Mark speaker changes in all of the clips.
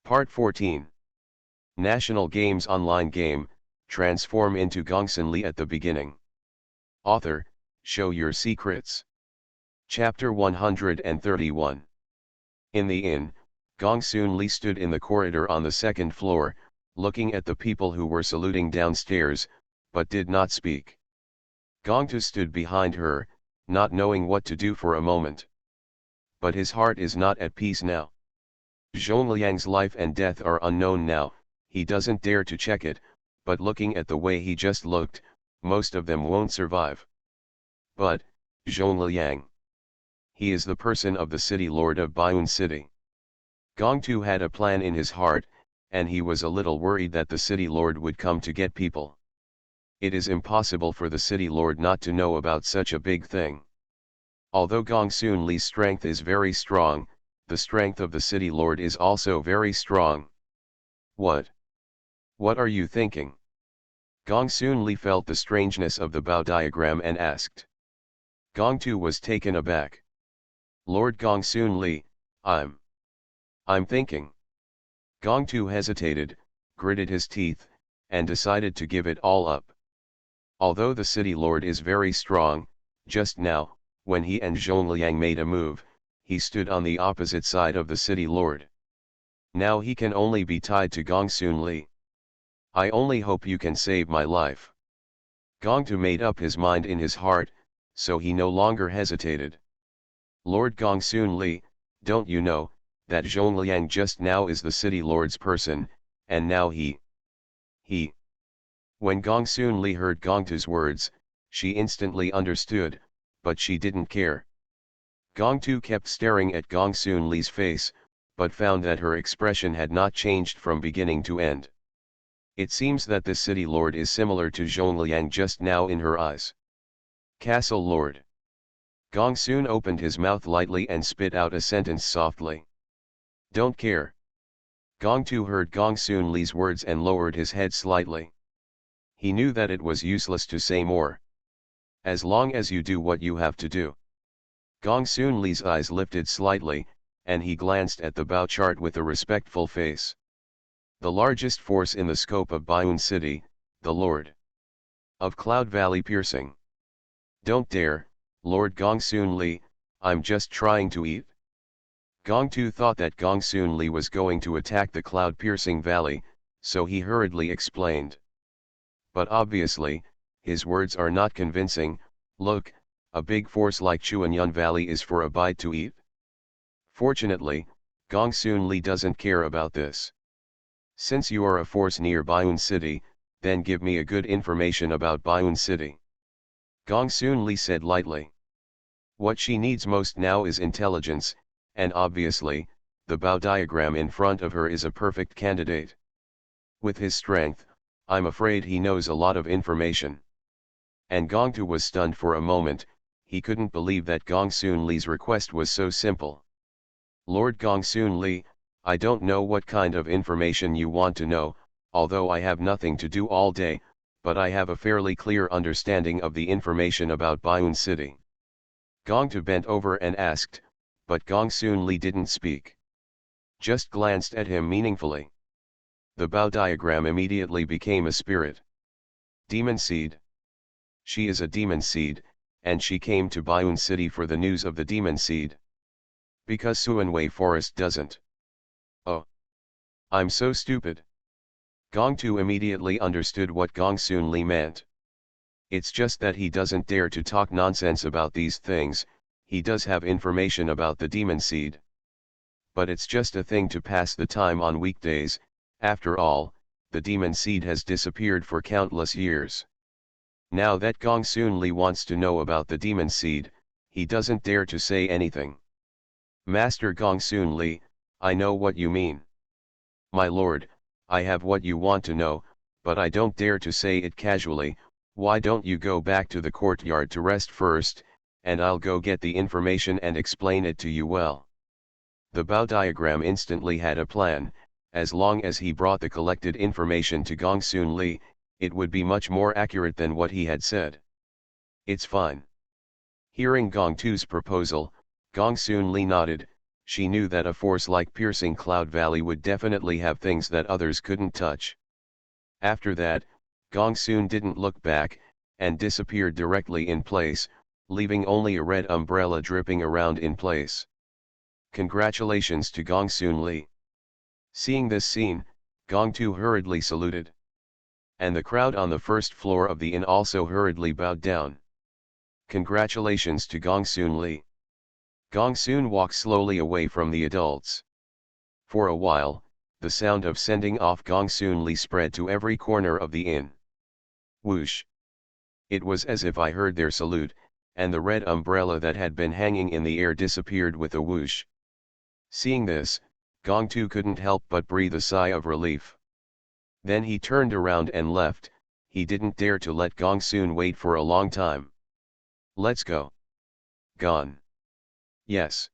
Speaker 1: Part 14. National Games Online Game, transform into Gongsunli at the beginning. Author, show your secrets. Chapter 131. In the inn, Gongsunli stood in the corridor on the second floor, looking at the people who were saluting downstairs, but did not speak. Gongtu stood behind her, not knowing what to do for a moment. But his heart is not at peace now. Zhongliang's life and death are unknown now. He doesn't dare to check it, but looking at the way he just looked, most of them won't survive. But, Zhongliang. He is the person of the city lord of Baiyun City. Gongtu had a plan in his heart, and he was a little worried that the city lord would come to get people. It is impossible for the city lord not to know about such a big thing. Although Gongsunli's strength is very strong, the strength of the city lord is also very strong. What are you thinking? Gongsunli felt the strangeness of the Bao diagram and asked. Gongtu was taken aback. Lord Gongsunli, I'm thinking. Gongtu hesitated, gritted his teeth, and decided to give it all up. Although the city lord is very strong, just now, when he and Zhongliang made a move, he stood on the opposite side of the city lord. Now he can only be tied to Gongsunli. I only hope you can save my life. Gongtu made up his mind in his heart, so he no longer hesitated. Lord Gongsunli, don't you know, that Zhongliang just now is the city lord's person, and now he. When Gongsunli heard Gongtu's words, she instantly understood, but she didn't care. Gongtu kept staring at Gongsunli's face, but found that her expression had not changed from beginning to end. It seems that the city lord is similar to Zhongliang just now in her eyes. Castle lord. Gongsun opened his mouth lightly and spit out a sentence softly. Don't care. Gongtu heard Gongsunli's words and lowered his head slightly. He knew that it was useless to say more. As long as you do what you have to do. Gongsunli's eyes lifted slightly, and he glanced at the Bao chart with a respectful face. The largest force in the scope of Baiyun City, the Lord of Cloud Valley Piercing. Don't dare, Lord Gongsunli, I'm just trying to eat. Gongtu thought that Gongsunli was going to attack the Cloud Piercing Valley, so he hurriedly explained. But obviously, his words are not convincing. Look, a big force like Chuanyun Valley is for a bite to eat. Fortunately, Gongsunli doesn't care about this. Since you are a force near Baiyun City, then give me a good information about Baiyun City. Gongsunli said lightly. What she needs most now is intelligence, and obviously, the Bao diagram in front of her is a perfect candidate. With his strength, I'm afraid he knows a lot of information. And Gongtu was stunned for a moment. He couldn't believe that Gongsunli's request was so simple. Lord Gongsunli, I don't know what kind of information you want to know, although I have nothing to do all day, but I have a fairly clear understanding of the information about Baiyun City. Gongtu bent over and asked, but Gongsunli didn't speak. Just glanced at him meaningfully. The Bao diagram immediately became a spirit. Demon seed. She is a demon seed, and she came to Baiyun City for the news of the demon seed. Because Suanwei Forest doesn't. Oh. I'm so stupid. Gongtu immediately understood what Gongsunli meant. It's just that he doesn't dare to talk nonsense about these things. He does have information about the demon seed. But it's just a thing to pass the time on weekdays. After all, the demon seed has disappeared for countless years. Now that Gongsunli wants to know about the demon seed, he doesn't dare to say anything. Master Gongsunli, I know what you mean. My lord, I have what you want to know, but I don't dare to say it casually. Why don't you go back to the courtyard to rest first, and I'll go get the information and explain it to you well. The Bao diagram instantly had a plan. As long as he brought the collected information to Gongsunli, it would be much more accurate than what he had said. It's fine. Hearing Gongtu's proposal, Gongsunli nodded, She knew that a force like piercing Cloud Valley would definitely have things that others couldn't touch. After that, Gongsun didn't look back, and disappeared directly in place, leaving only a red umbrella dripping around in place. Congratulations to Gongsunli. Seeing this scene, Gongtu hurriedly saluted. And the crowd on the first floor of the inn also hurriedly bowed down. Congratulations to Gongsunli. Gongsun walked slowly away from the adults. For a while, the sound of sending off Gongsunli spread to every corner of the inn. Whoosh! It was as if I heard their salute, and the red umbrella that had been hanging in the air disappeared with a whoosh. Seeing this, Gongtu couldn't help but breathe a sigh of relief. Then he turned around and left. He didn't dare to let Gongsun wait for a long time. Let's go. Gone. Yes.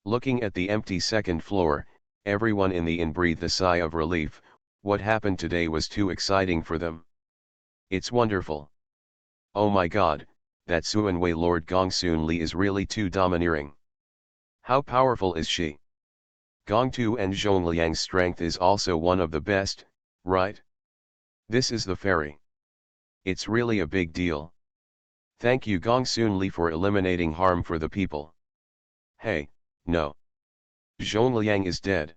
Speaker 1: Looking at the empty second floor, everyone in the inn breathed a sigh of relief. What happened today was too exciting for them. It's wonderful. Oh my god, that Suanwei Lord Gongsunli is really too domineering. How powerful is she? Gongtu and Zhongliang's strength is also one of the best, right? This is the fairy. It's really a big deal. Thank you Gongsunli for eliminating harm for the people. Hey, no. Zhongliang is dead.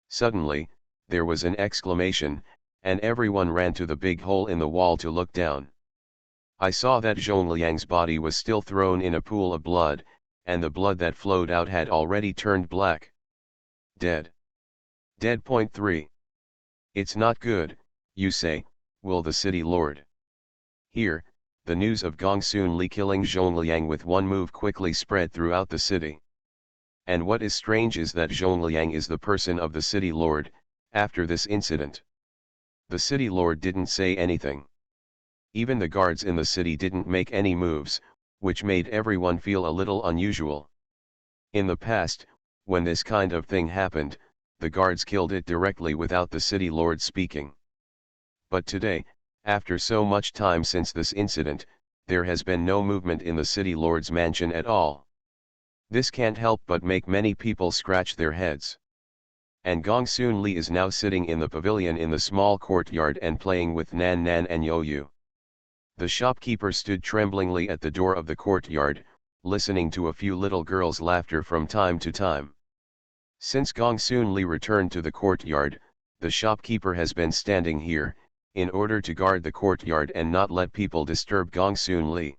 Speaker 1: Suddenly, there was an exclamation, and everyone ran to the big hole in the wall to look down. I saw that Zhongliang's body was still thrown in a pool of blood, and the blood that flowed out had already turned black. Dead. Dead. Point 3. It's not good, you say, will the city lord. Here, the news of Gongsunli killing Zhongliang with one move quickly spread throughout the city. And what is strange is that Zhongliang is the person of the city lord. After this incident, the city lord didn't say anything. Even the guards in the city didn't make any moves, which made everyone feel a little unusual. In the past, when this kind of thing happened, the guards killed it directly without the city lord speaking. But today, after so much time since this incident, there has been no movement in the city lord's mansion at all. This can't help but make many people scratch their heads. And Gongsunli is now sitting in the pavilion in the small courtyard and playing with Nan Nan and Yo Yu. The shopkeeper stood tremblingly at the door of the courtyard, listening to a few little girls' laughter from time to time. Since Gongsunli returned to the courtyard, the shopkeeper has been standing here, in order to guard the courtyard and not let people disturb Gongsunli.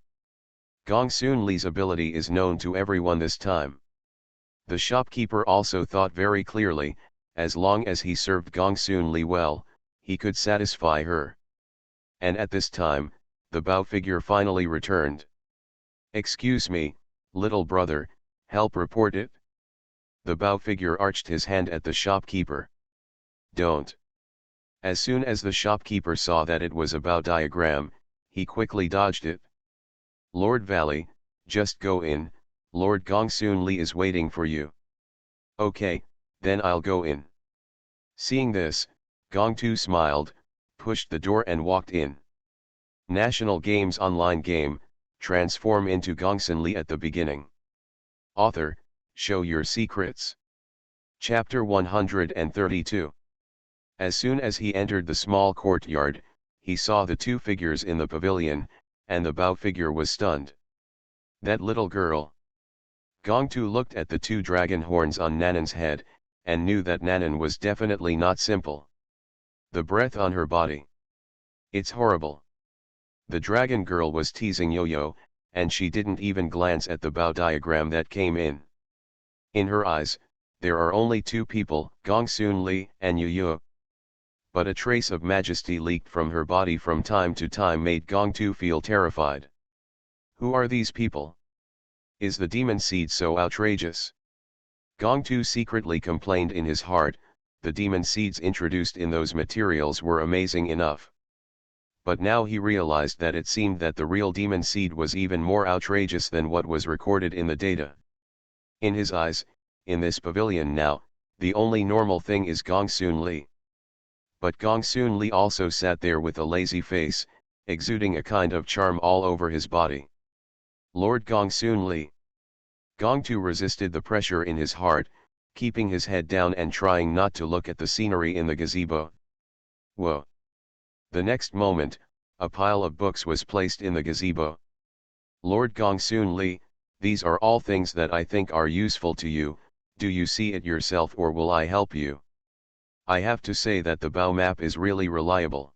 Speaker 1: Gongsunli's ability is known to everyone this time. The shopkeeper also thought very clearly, as long as he served Gongsunli well, he could satisfy her. And at this time, the bow figure finally returned. Excuse me, little brother, help report it? The bow figure arched his hand at the shopkeeper. Don't. As soon as the shopkeeper saw that it was a bow diagram, he quickly dodged it. Lord Valley, just go in, Lord Gongsunli is waiting for you. Okay, then I'll go in. Seeing this, Gongtu smiled, pushed the door and walked in. National Games online game, transform into Gongsunli at the beginning. Author, show your secrets. Chapter 132. As soon as he entered the small courtyard, he saw the two figures in the pavilion, and the bow figure was stunned. That little girl. Gongtu looked at the two dragon horns on Nanan's head, and knew that Nanan was definitely not simple. The breath on her body. It's horrible. The dragon girl was teasing Yo-Yo, and she didn't even glance at the bow diagram that came in. In her eyes, there are only two people, Gongsunli and Yo-Yo. But a trace of majesty leaked from her body from time to time made Gongtu feel terrified. Who are these people? Is the demon seed so outrageous? Gongtu secretly complained in his heart, the demon seeds introduced in those materials were amazing enough. But now he realized that it seemed that the real demon seed was even more outrageous than what was recorded in the data. In his eyes, in this pavilion now, the only normal thing is Gongsunli. But Gongsunli also sat there with a lazy face, exuding a kind of charm all over his body. Lord Gongsunli. Gongtu resisted the pressure in his heart, keeping his head down and trying not to look at the scenery in the gazebo. Whoa! The next moment, a pile of books was placed in the gazebo. Lord Gongsunli, these are all things that I think are useful to you, do you see it yourself or will I help you? I have to say that the Bao map is really reliable.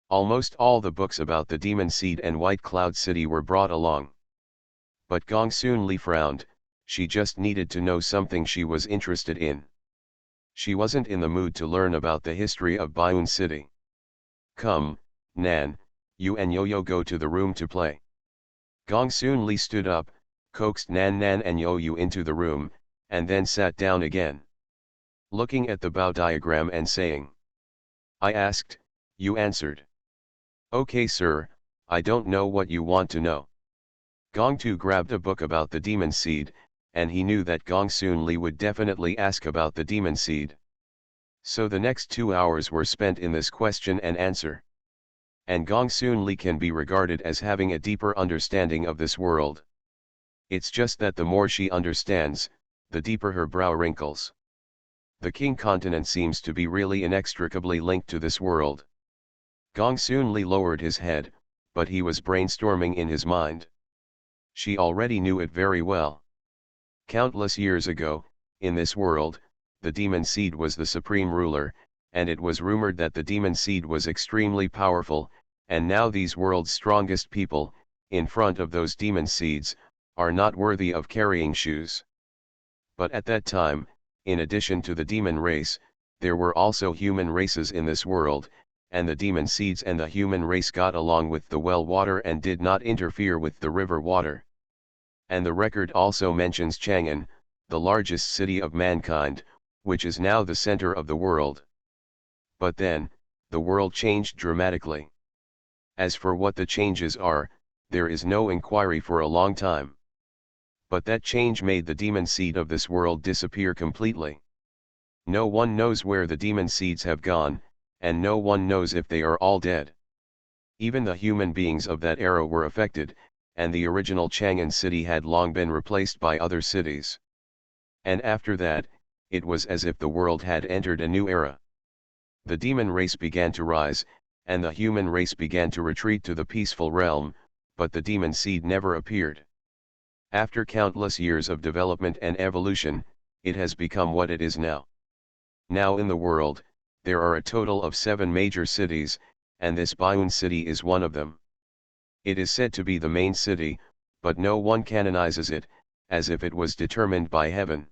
Speaker 1: Almost all the books about the Demon Seed and White Cloud City were brought along. But Gongsunli frowned, she just needed to know something she was interested in. She wasn't in the mood to learn about the history of Baiyun City. Come, Nan, you and Yo-Yo go to the room to play. Gongsunli stood up, coaxed Nan and Yo-Yo into the room, and then sat down again. Looking at the Bao diagram and saying, I asked, you answered. Okay sir, I don't know what you want to know. Gongtu grabbed a book about the demon seed, and he knew that Gongsunli would definitely ask about the demon seed. So the next 2 hours were spent in this question and answer. And Gongsunli can be regarded as having a deeper understanding of this world. It's just that the more she understands, the deeper her brow wrinkles. The King continent seems to be really inextricably linked to this world. Gongsunli lowered his head, but he was brainstorming in his mind. She already knew it very well. Countless years ago, in this world, the demon seed was the supreme ruler, and it was rumored that the demon seed was extremely powerful, and now these world's strongest people, in front of those demon seeds, are not worthy of carrying shoes. But at that time, in addition to the demon race, there were also human races in this world, and the demon seeds and the human race got along with the well water and did not interfere with the river water. And the record also mentions Chang'an, the largest city of mankind, which is now the center of the world. But then, the world changed dramatically. As for what the changes are, there is no inquiry for a long time. But that change made the demon seed of this world disappear completely. No one knows where the demon seeds have gone, and no one knows if they are all dead. Even the human beings of that era were affected, and the original Chang'an city had long been replaced by other cities. And after that, it was as if the world had entered a new era. The demon race began to rise, and the human race began to retreat to the peaceful realm, but the demon seed never appeared. After countless years of development and evolution, it has become what it is now. Now in the world, there are a total of 7 major cities, and this Baiyun city is one of them. It is said to be the main city, but no one canonizes it, as if it was determined by heaven.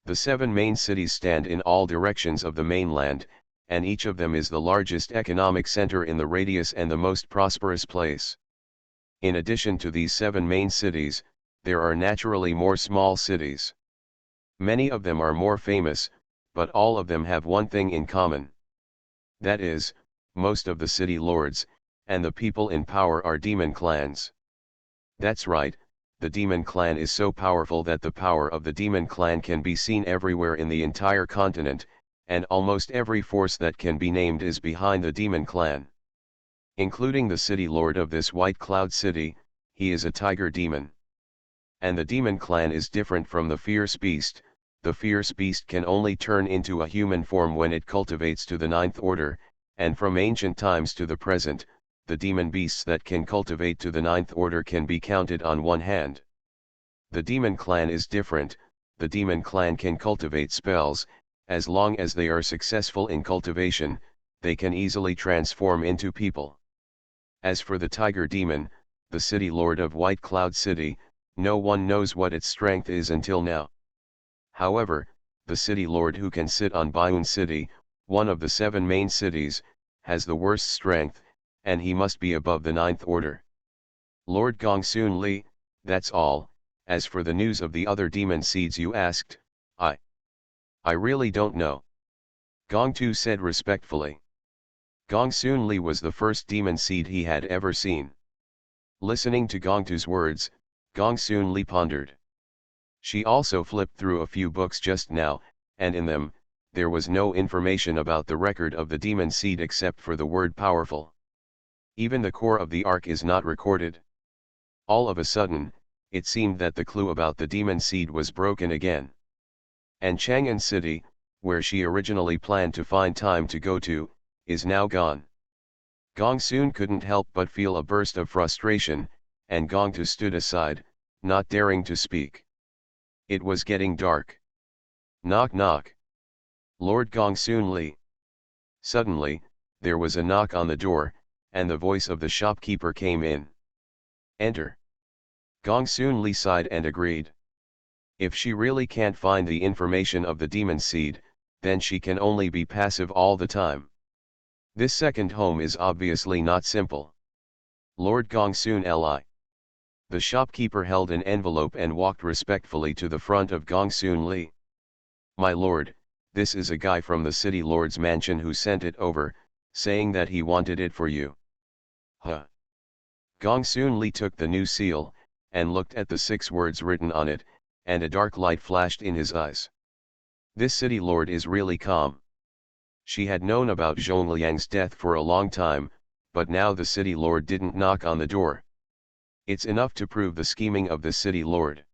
Speaker 1: The 7 main cities stand in all directions of the mainland, and each of them is the largest economic center in the radius and the most prosperous place. In addition to these 7 main cities, there are naturally more small cities. Many of them are more famous, but all of them have one thing in common. That is, most of the city lords, and the people in power are demon clans. That's right, the demon clan is so powerful that the power of the demon clan can be seen everywhere in the entire continent, and almost every force that can be named is behind the demon clan. Including the city lord of this White Cloud City, he is a tiger demon. And the demon clan is different from the fierce beast. The fierce beast can only turn into a human form when it cultivates to the 9th order, and from ancient times to the present, the demon beasts that can cultivate to the 9th order can be counted on one hand. The demon clan is different. The demon clan can cultivate spells. As long as they are successful in cultivation, they can easily transform into people. As for the tiger demon, the city lord of White Cloud City, no one knows what its strength is until now. However, the city lord who can sit on Baiyun City, one of the 7 main cities, has the worst strength, and he must be above the 9th order. Lord Gongsunli, that's all. As for the news of the other demon seeds you asked, I really don't know. Gongtu said respectfully. Gongsunli was the first demon seed he had ever seen. Listening to Gongtu's words, Gongsunli pondered. She also flipped through a few books just now, and in them, there was no information about the record of the demon seed except for the word powerful. Even the core of the ark is not recorded. All of a sudden, it seemed that the clue about the demon seed was broken again. And Chang'an City, where she originally planned to find time to go to, is now gone. Gongsun couldn't help but feel a burst of frustration, and Gongtu stood aside, not daring to speak. It was getting dark. Knock knock. Lord Gongsunli. Suddenly, there was a knock on the door, and the voice of the shopkeeper came in. Enter. Gongsunli sighed and agreed. If she really can't find the information of the demon seed, then she can only be passive all the time. This second home is obviously not simple. Lord Gongsun Li. The shopkeeper held an envelope and walked respectfully to the front of Gongsun Li. My lord, this is a guy from the city lord's mansion who sent it over, saying that he wanted it for you. Huh. Gongsun Li took the new seal, and looked at the 6 words written on it, and a dark light flashed in his eyes. This city lord is really calm. She had known about Zhongliang's death for a long time, but now the city lord didn't knock on the door. It's enough to prove the scheming of the city lord.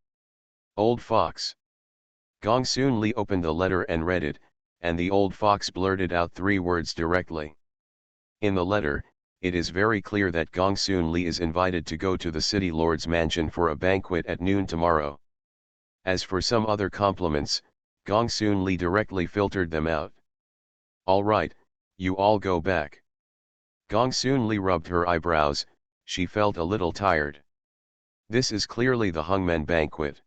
Speaker 1: Old fox. Gongsun Li opened the letter and read it, and the old fox blurted out 3 words directly. In the letter, it is very clear that Gongsun Li is invited to go to the city lord's mansion for a banquet at noon tomorrow. As for some other compliments, Gongsun Li directly filtered them out. All right, you all go back. Gongsun Li rubbed her eyebrows, she felt a little tired. This is clearly the hangmen banquet.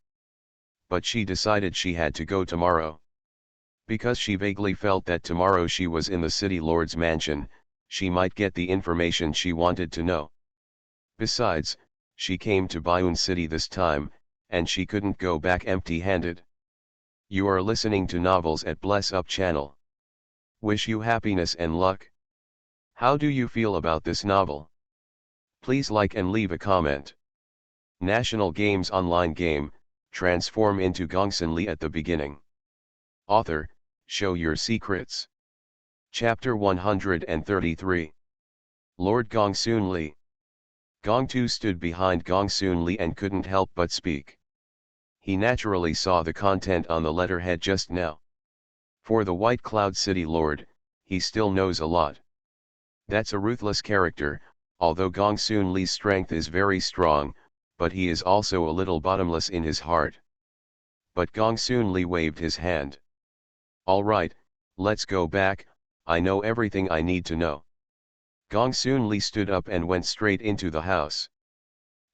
Speaker 1: But she decided she had to go tomorrow. Because she vaguely felt that tomorrow she was in the city lord's mansion, she might get the information she wanted to know. Besides, she came to Baiyun City this time, and she couldn't go back empty-handed. You are listening to Novels at Bless Up channel. Wish you happiness and luck. How do you feel about this novel? Please like and leave a comment. National Games online game, transform into Gongsunli at the beginning. Author, show your secrets. Chapter 133. Lord Gongsunli. Gongtu stood behind Gongsunli and couldn't help but speak. He naturally saw the content on the letterhead just now. For the White Cloud City Lord, he still knows a lot. That's a ruthless character, although Gongsun Li's strength is very strong, but he is also a little bottomless in his heart. But Gongsun Li waved his hand. All right, let's go back, I know everything I need to know. Gongsun Li stood up and went straight into the house.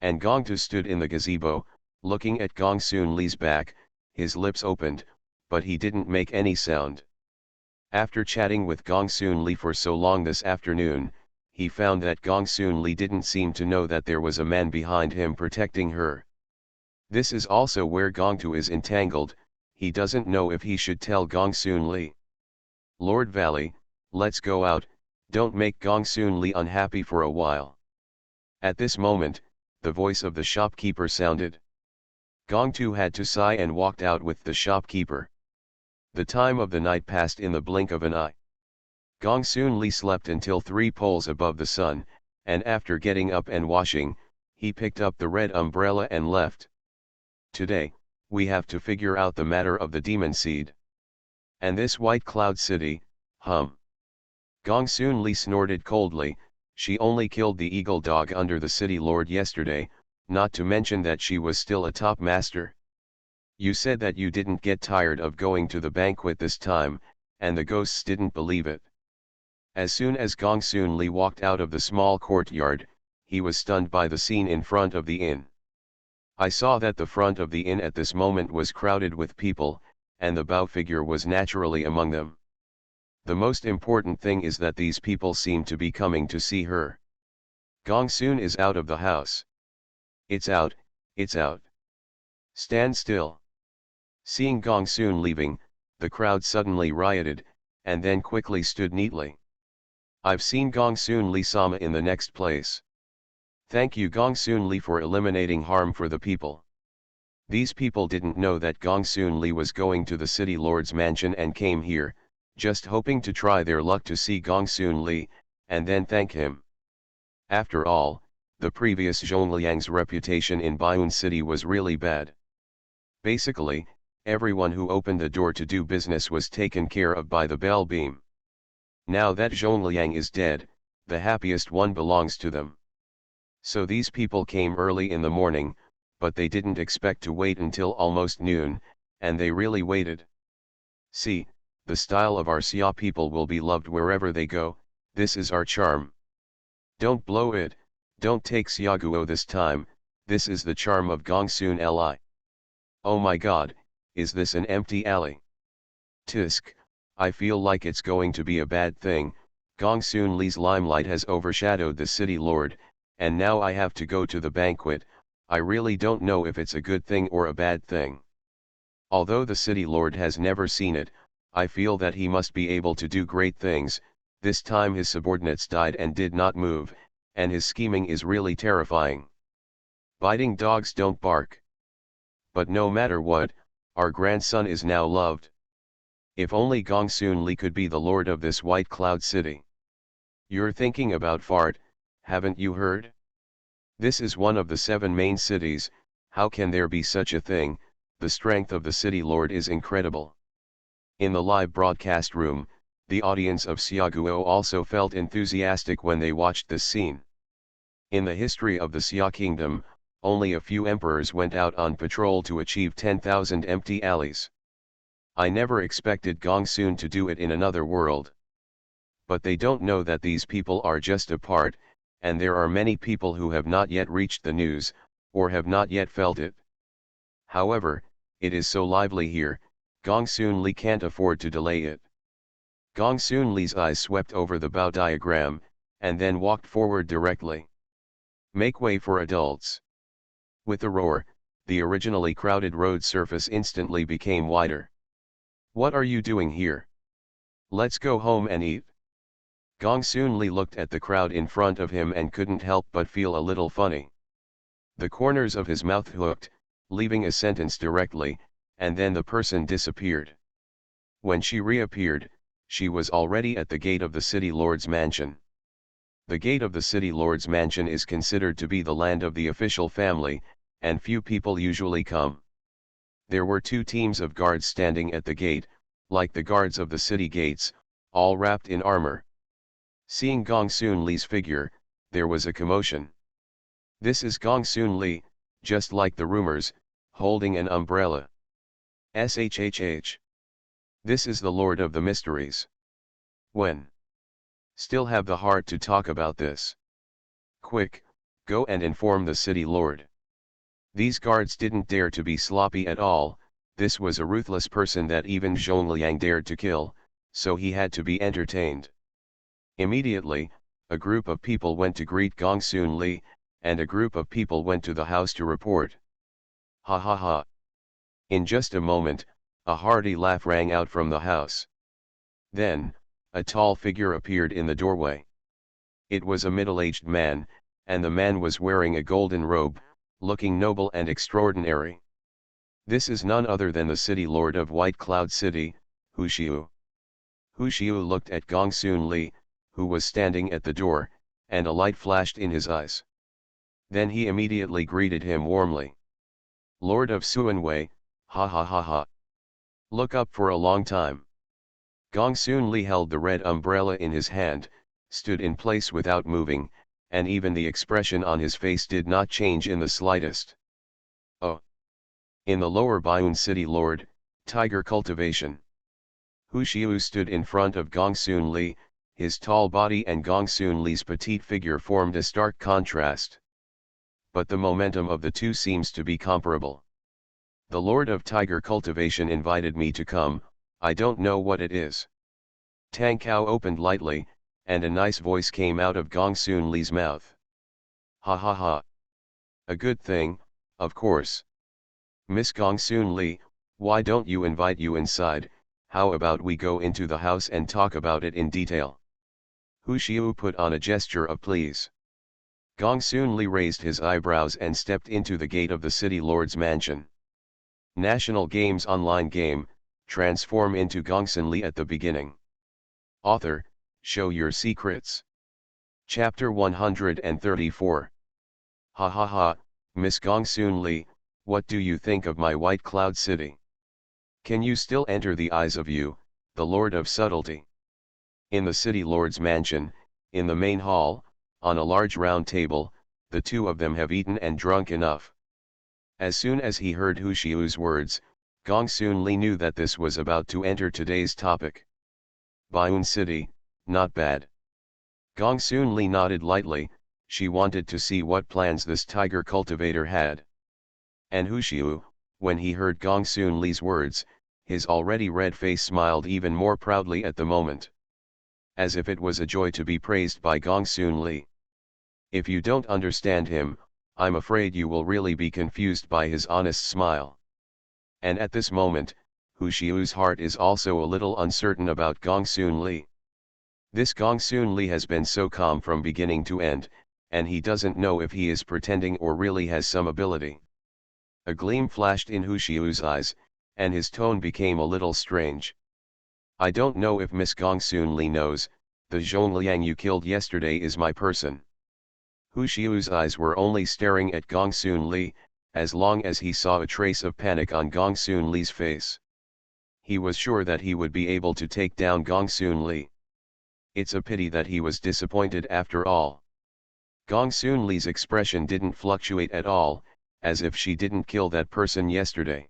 Speaker 1: And Gongtu stood in the gazebo, looking at Gongsun Li's back, his lips opened, but he didn't make any sound. After chatting with Gongsun Li for so long this afternoon, he found that Gongsun Li didn't seem to know that there was a man behind him protecting her. This is also where Gongtu is entangled, he doesn't know if he should tell Gongsun Li. Lord Valley, let's go out, don't make Gongsun Li unhappy for a while. At this moment, the voice of the shopkeeper sounded. Gongtu had to sigh and walked out with the shopkeeper. The time of the night passed in the blink of an eye. Gongsun Li slept until 3 poles above the sun, and after getting up and washing, he picked up the red umbrella and left. Today, we have to figure out the matter of the demon seed. And this White Cloud City, Gongsun Li snorted coldly, she only killed the eagle dog under the city lord yesterday, not to mention that she was still a top master. You said that you didn't get tired of going to the banquet this time, and the ghosts didn't believe it. As soon as Gongsun Li walked out of the small courtyard, he was stunned by the scene in front of the inn. I saw that the front of the inn at this moment was crowded with people, and the Bao figure was naturally among them. The most important thing is that these people seem to be coming to see her. Gongsun is out of the house. It's out, it's out. Stand still. Seeing Gongsun leaving, the crowd suddenly rioted, and then quickly stood neatly. I've seen Gongsun Li-sama in the next place. Thank you Gongsun Li for eliminating harm for the people. These people didn't know that Gongsun Li was going to the city lord's mansion and came here, just hoping to try their luck to see Gongsun Li, and then thank him. After all, the previous Zhongliang's reputation in Baiyun City was really bad. Basically, everyone who opened the door to do business was taken care of by the bell beam. Now that Zhongliang is dead, the happiest one belongs to them. So these people came early in the morning, but they didn't expect to wait until almost noon, and they really waited. See, the style of our Xia people will be loved wherever they go, this is our charm. Don't blow it, don't take Xiaguo this time, this is the charm of Gongsunli. Oh my god, is this an empty alley? Tisk, I feel like it's going to be a bad thing, Gongsunli's limelight has overshadowed the city lord, and now I have to go to the banquet, I really don't know if it's a good thing or a bad thing. Although the city lord has never seen it, I feel that he must be able to do great things, this time his subordinates died and did not move, and his scheming is really terrifying. Biting dogs don't bark. But no matter what, our grandson is now loved. If only Gongsunli could be the lord of this white cloud city. You're thinking about fart, haven't you heard? This is one of the 7 main cities, how can there be such a thing, the strength of the city lord is incredible. In the live broadcast room, the audience of Xiaguo also felt enthusiastic when they watched this scene. In the history of the Xia kingdom, only a few emperors went out on patrol to achieve 10,000 empty alleys. I never expected Gongsun to do it in another world. But they don't know that these people are just a part, and there are many people who have not yet reached the news, or have not yet felt it. However, it is so lively here, Gongsunli can't afford to delay it. Gongsunli's eyes swept over the Bao diagram, and then walked forward directly. Make way for adults. With a roar, the originally crowded road surface instantly became wider. What are you doing here? Let's go home and eat. Gongsunli looked at the crowd in front of him and couldn't help but feel a little funny. The corners of his mouth hooked, leaving a sentence directly, and then the person disappeared. When she reappeared, she was already at the gate of the city lord's mansion. The gate of the city lord's mansion is considered to be the land of the official family, and few people usually come. There were 2 teams of guards standing at the gate, like the guards of the city gates, all wrapped in armor. Seeing Gongsunli's figure, there was a commotion. This is Gongsunli, just like the rumors, holding an umbrella. Shhh. This is the Lord of the Mysteries. When? Still have the heart to talk about this. Quick, go and inform the city lord. These guards didn't dare to be sloppy at all, this was a ruthless person that even Zhongliang dared to kill, so he had to be entertained. Immediately, a group of people went to greet Gongsunli, and a group of people went to the house to report. Ha ha ha. In just a moment, a hearty laugh rang out from the house. Then, a tall figure appeared in the doorway. It was a middle-aged man, and the man was wearing a golden robe, looking noble and extraordinary. This is none other than the city lord of White Cloud City, Hu Xiu. Hu Xiu looked at Gongsunli, who was standing at the door, and a light flashed in his eyes. Then he immediately greeted him warmly. Lord of Suanwei, ha ha ha ha. Look up for a long time. Gongsunli held the red umbrella in his hand, stood in place without moving, and even the expression on his face did not change in the slightest. Oh! In the lower Baiyun city lord, tiger cultivation. Hu Xiu stood in front of Gongsunli, his tall body and Gongsunli's petite figure formed a stark contrast. But the momentum of the two seems to be comparable. The Lord of Tiger Cultivation invited me to come, I don't know what it is. Tang Kao opened lightly, and a nice voice came out of Gongsunli's mouth. Ha ha ha. A good thing, of course. Miss Gongsunli, why don't you invite you inside, how about we go into the house and talk about it in detail? Hu Xiu put on a gesture of please. Gongsunli raised his eyebrows and stepped into the gate of the city lord's mansion. National Games online game, transform into Gongsunli at the beginning. Author, show your secrets. Chapter 134. Ha ha ha, Miss Gongsunli, what do you think of my white cloud city? Can you still enter the eyes of you, the Lord of Subtlety? In the city lord's mansion, in the main hall, on a large round table, the two of them have eaten and drunk enough. As soon as he heard Hu Xiu's words, Gongsunli knew that this was about to enter today's topic. Baiyun City, not bad. Gongsunli nodded lightly, she wanted to see what plans this tiger cultivator had. And Hu Xiu, when he heard Gongsunli's words, his already red face smiled even more proudly at the moment. As if it was a joy to be praised by Gongsunli. If you don't understand him, I'm afraid you will really be confused by his honest smile. And at this moment, Hu Xiu's heart is also a little uncertain about Gongsunli. This Gongsunli has been so calm from beginning to end, and he doesn't know if he is pretending or really has some ability. A gleam flashed in Hu Xiu's eyes, and his tone became a little strange. I don't know if Miss Gongsunli knows, the Zhongliang you killed yesterday is my person. Hu Xiu's eyes were only staring at Gongsunli, as long as he saw a trace of panic on Gongsunli's face. He was sure that he would be able to take down Gongsunli. It's a pity that he was disappointed after all. Gongsunli's expression didn't fluctuate at all, as if she didn't kill that person yesterday.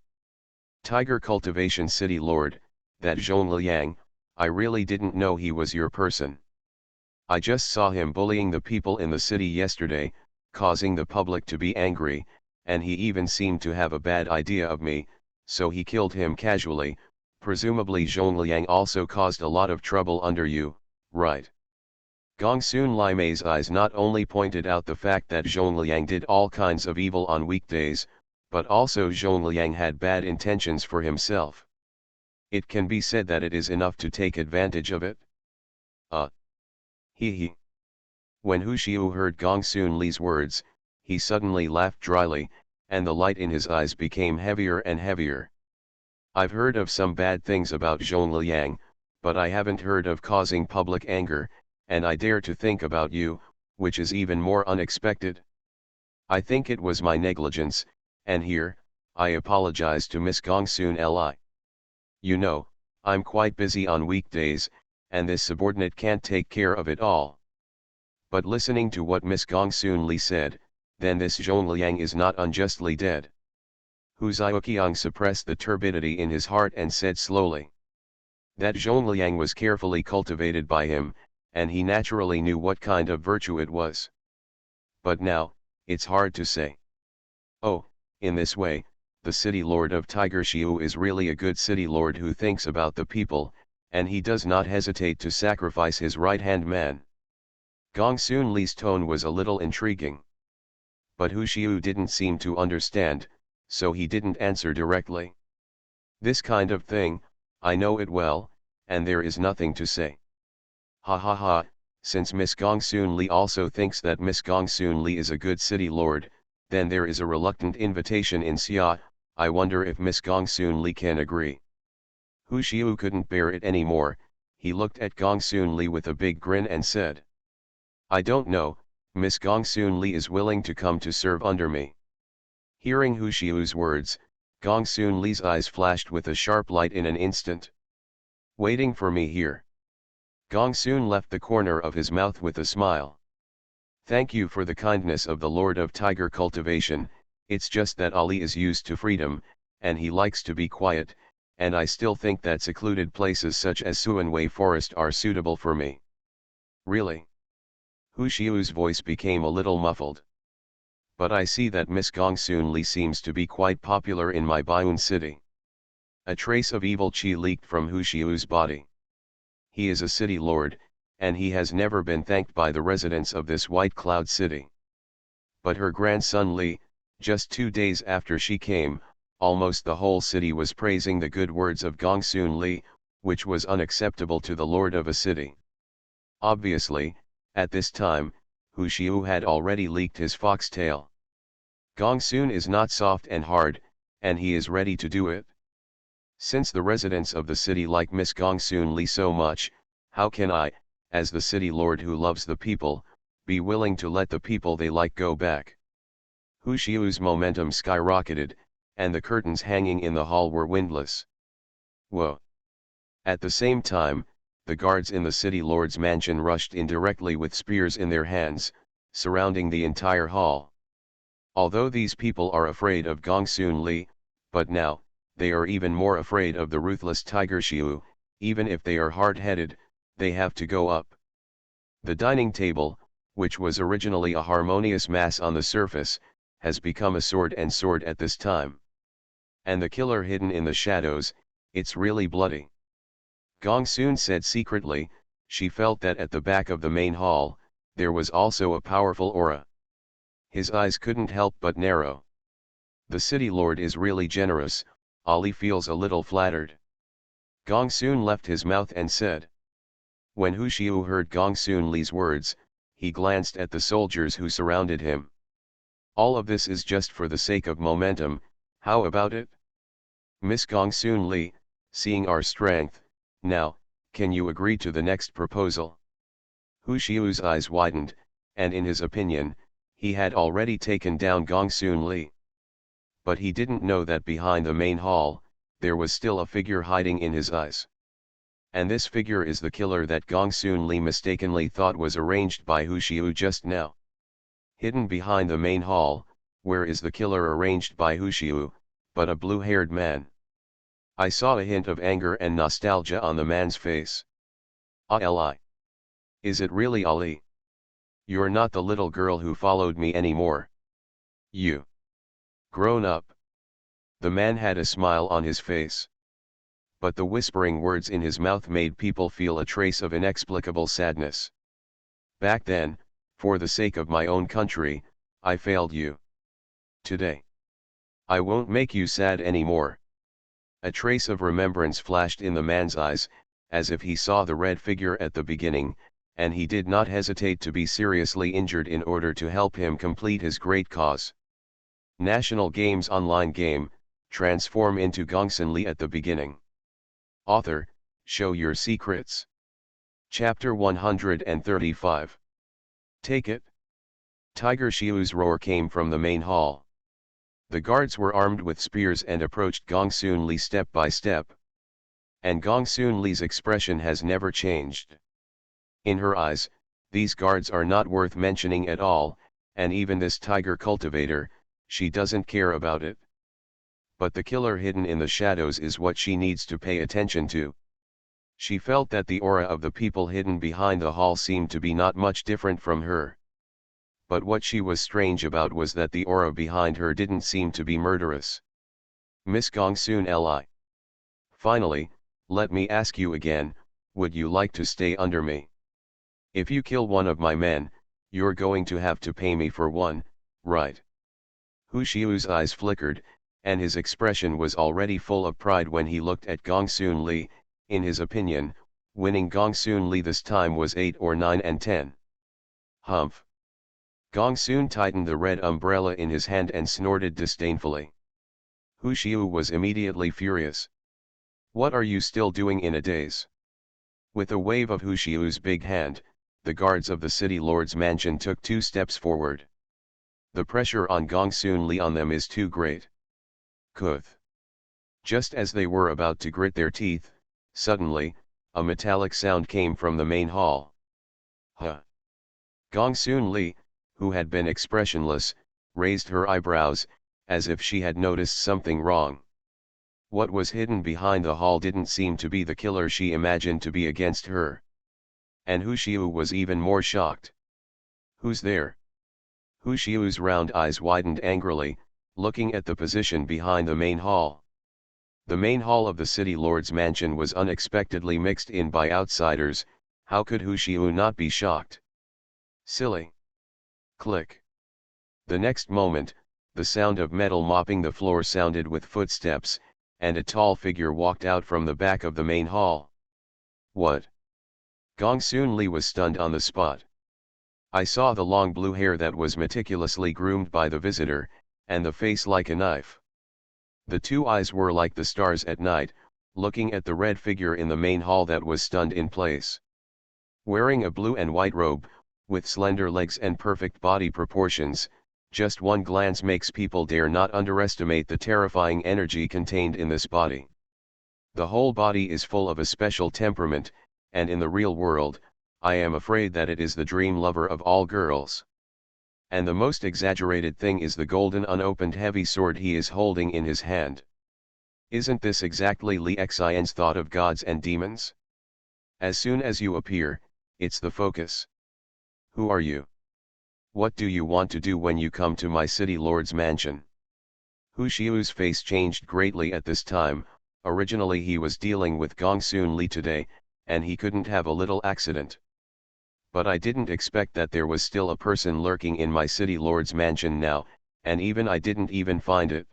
Speaker 1: Tiger Cultivation City Lord, that Zhongliang, I really didn't know he was your person. I just saw him bullying the people in the city yesterday, causing the public to be angry, and he even seemed to have a bad idea of me, so he killed him casually. Presumably Zhongliang also caused a lot of trouble under you, right? Gongsun Mei's eyes not only pointed out the fact that Zhongliang did all kinds of evil on weekdays, but also Zhongliang had bad intentions for himself. It can be said that it is enough to take advantage of it. He. When Hu Xiu heard Gongsunli's words, he suddenly laughed dryly, and the light in his eyes became heavier and heavier. I've heard of some bad things about Zhongliang, but I haven't heard of causing public anger, and I dare to think about you, which is even more unexpected. I think it was my negligence, and here, I apologize to Miss Gongsun Li. You know, I'm quite busy on weekdays, and this subordinate can't take care of it all. But listening to what Miss Gongsunli said, then this Zhongliang is not unjustly dead. Hu Xiaoqiang suppressed the turbidity in his heart and said slowly. That Zhongliang was carefully cultivated by him, and he naturally knew what kind of virtue it was. But now, it's hard to say. Oh, in this way, the city lord of Tiger Xiu is really a good city lord who thinks about the people, and he does not hesitate to sacrifice his right-hand man. Gongsunli's tone was a little intriguing. But Hu Xiu didn't seem to understand, so he didn't answer directly. This kind of thing, I know it well, and there is nothing to say. Ha ha ha, since Miss Gongsunli also thinks that Miss Gongsunli is a good city lord, then there is a reluctant invitation in Xia. I wonder if Miss Gongsunli can agree. Hu Xiu couldn't bear it anymore, he looked at Gongsunli with a big grin and said. I don't know, Miss Gongsunli is willing to come to serve under me. Hearing Hu Xiu's words, Gongsunli's eyes flashed with a sharp light in an instant. Waiting for me here. Gongsun left the corner of his mouth with a smile. Thank you for the kindness of the Lord of Tiger Cultivation, it's just that Ali is used to freedom, and he likes to be quiet, and I still think that secluded places such as Suanwei Forest are suitable for me. Really? Hu Xiu's voice became a little muffled. But I see that Miss Gongsunli seems to be quite popular in my Baiyun city. A trace of evil qi leaked from Hu Xiu's body. He is a city lord, and he has never been thanked by the residents of this white cloud city. But her grandson Li, just 2 days after she came, almost the whole city was praising the good words of Gongsunli, which was unacceptable to the lord of a city. Obviously, at this time, Hu Xiu had already leaked his foxtail. Gongsun is not soft and hard, and he is ready to do it. Since the residents of the city like Miss Gongsunli so much, how can I, as the city lord who loves the people, be willing to let the people they like go back? Hu Xiu's momentum skyrocketed, and the curtains hanging in the hall were windless. Whoa! At the same time, the guards in the city lord's mansion rushed in directly with spears in their hands, surrounding the entire hall. Although these people are afraid of Gongsunli, but now, they are even more afraid of the ruthless Tiger Xiu. Even if they are hard-headed, they have to go up. The dining table, which was originally a harmonious mass on the surface, has become a sword and sword at this time. And the killer hidden in the shadows, it's really bloody. Gongsun said secretly, she felt that at the back of the main hall, there was also a powerful aura. His eyes couldn't help but narrow. The city lord is really generous, Ali feels a little flattered. Gongsun left his mouth and said. When Hu Xiu heard Gongsunli's words, he glanced at the soldiers who surrounded him. All of this is just for the sake of momentum, how about it? Miss Gongsunli, seeing our strength, now, can you agree to the next proposal? Hu Xiu's eyes widened, and in his opinion, he had already taken down Gongsunli. But he didn't know that behind the main hall, there was still a figure hiding in his eyes. And this figure is the killer that Gongsunli mistakenly thought was arranged by Hu Xiu just now. Hidden behind the main hall, where is the killer arranged by Hu Xiu, but a blue-haired man? I saw a hint of anger and nostalgia on the man's face. Ali. Is it really Ali? You're not the little girl who followed me anymore. You. Grown up. The man had a smile on his face. But the whispering words in his mouth made people feel a trace of inexplicable sadness. Back then, for the sake of my own country, I failed you. Today, I won't make you sad anymore. A trace of remembrance flashed in the man's eyes, as if he saw the red figure at the beginning, and he did not hesitate to be seriously injured in order to help him complete his great cause. National Games online game, transform into Gongsunli at the beginning. Author, show your secrets. Chapter 135. Take it. Tiger Xiu's roar came from the main hall. The guards were armed with spears and approached Gongsunli step by step. And Gongsunli's expression has never changed. In her eyes, these guards are not worth mentioning at all, and even this tiger cultivator, she doesn't care about it. But the killer hidden in the shadows is what she needs to pay attention to. She felt that the aura of the people hidden behind the hall seemed to be not much different from her. But what she was strange about was that the aura behind her didn't seem to be murderous. Miss Gongsunli. Finally, let me ask you again, would you like to stay under me? If you kill one of my men, you're going to have to pay me for one, right? Hu Xiu's eyes flickered, and his expression was already full of pride when he looked at Gongsunli. In his opinion, winning Gongsunli this time was 8 or 9 and 10. Humph. Gongsun tightened the red umbrella in his hand and snorted disdainfully. Hu Xiu was immediately furious. What are you still doing in a daze? With a wave of Hu Xiu's big hand, the guards of the city lord's mansion took 2 steps forward. The pressure on Gongsunli on them is too great. Kuth. Just as they were about to grit their teeth, suddenly, a metallic sound came from the main hall. Huh. Gongsunli, who had been expressionless, raised her eyebrows, as if she had noticed something wrong. What was hidden behind the hall didn't seem to be the killer she imagined to be against her. And Hu Xiu was even more shocked. Who's there? Hu Xiu's round eyes widened angrily, looking at the position behind the main hall. The main hall of the city lord's mansion was unexpectedly mixed in by outsiders. How could Hu Xiu not be shocked? Silly. Click. The next moment, the sound of metal mopping the floor sounded with footsteps, and a tall figure walked out from the back of the main hall. What? Gongsunli was stunned on the spot. I saw the long blue hair that was meticulously groomed by the visitor, and the face like a knife. The 2 eyes were like the stars at night, looking at the red figure in the main hall that was stunned in place. Wearing a blue and white robe, with slender legs and perfect body proportions, Just one glance makes people dare not underestimate the terrifying energy contained in this body. The whole body is full of a special temperament, and in the real world, I am afraid that it is the dream lover of all girls. And the most exaggerated thing is the golden unopened heavy sword he is holding in his hand. Isn't this exactly Li Xian's thought of gods and demons? As soon as you appear, it's the focus. Who are you? What do you want to do when you come to my city lord's mansion? Hu Xiu's face changed greatly at this time. Originally he was dealing with Gongsunli today, and he couldn't have a little accident. But I didn't expect that there was still a person lurking in my city lord's mansion now, and I didn't even find it.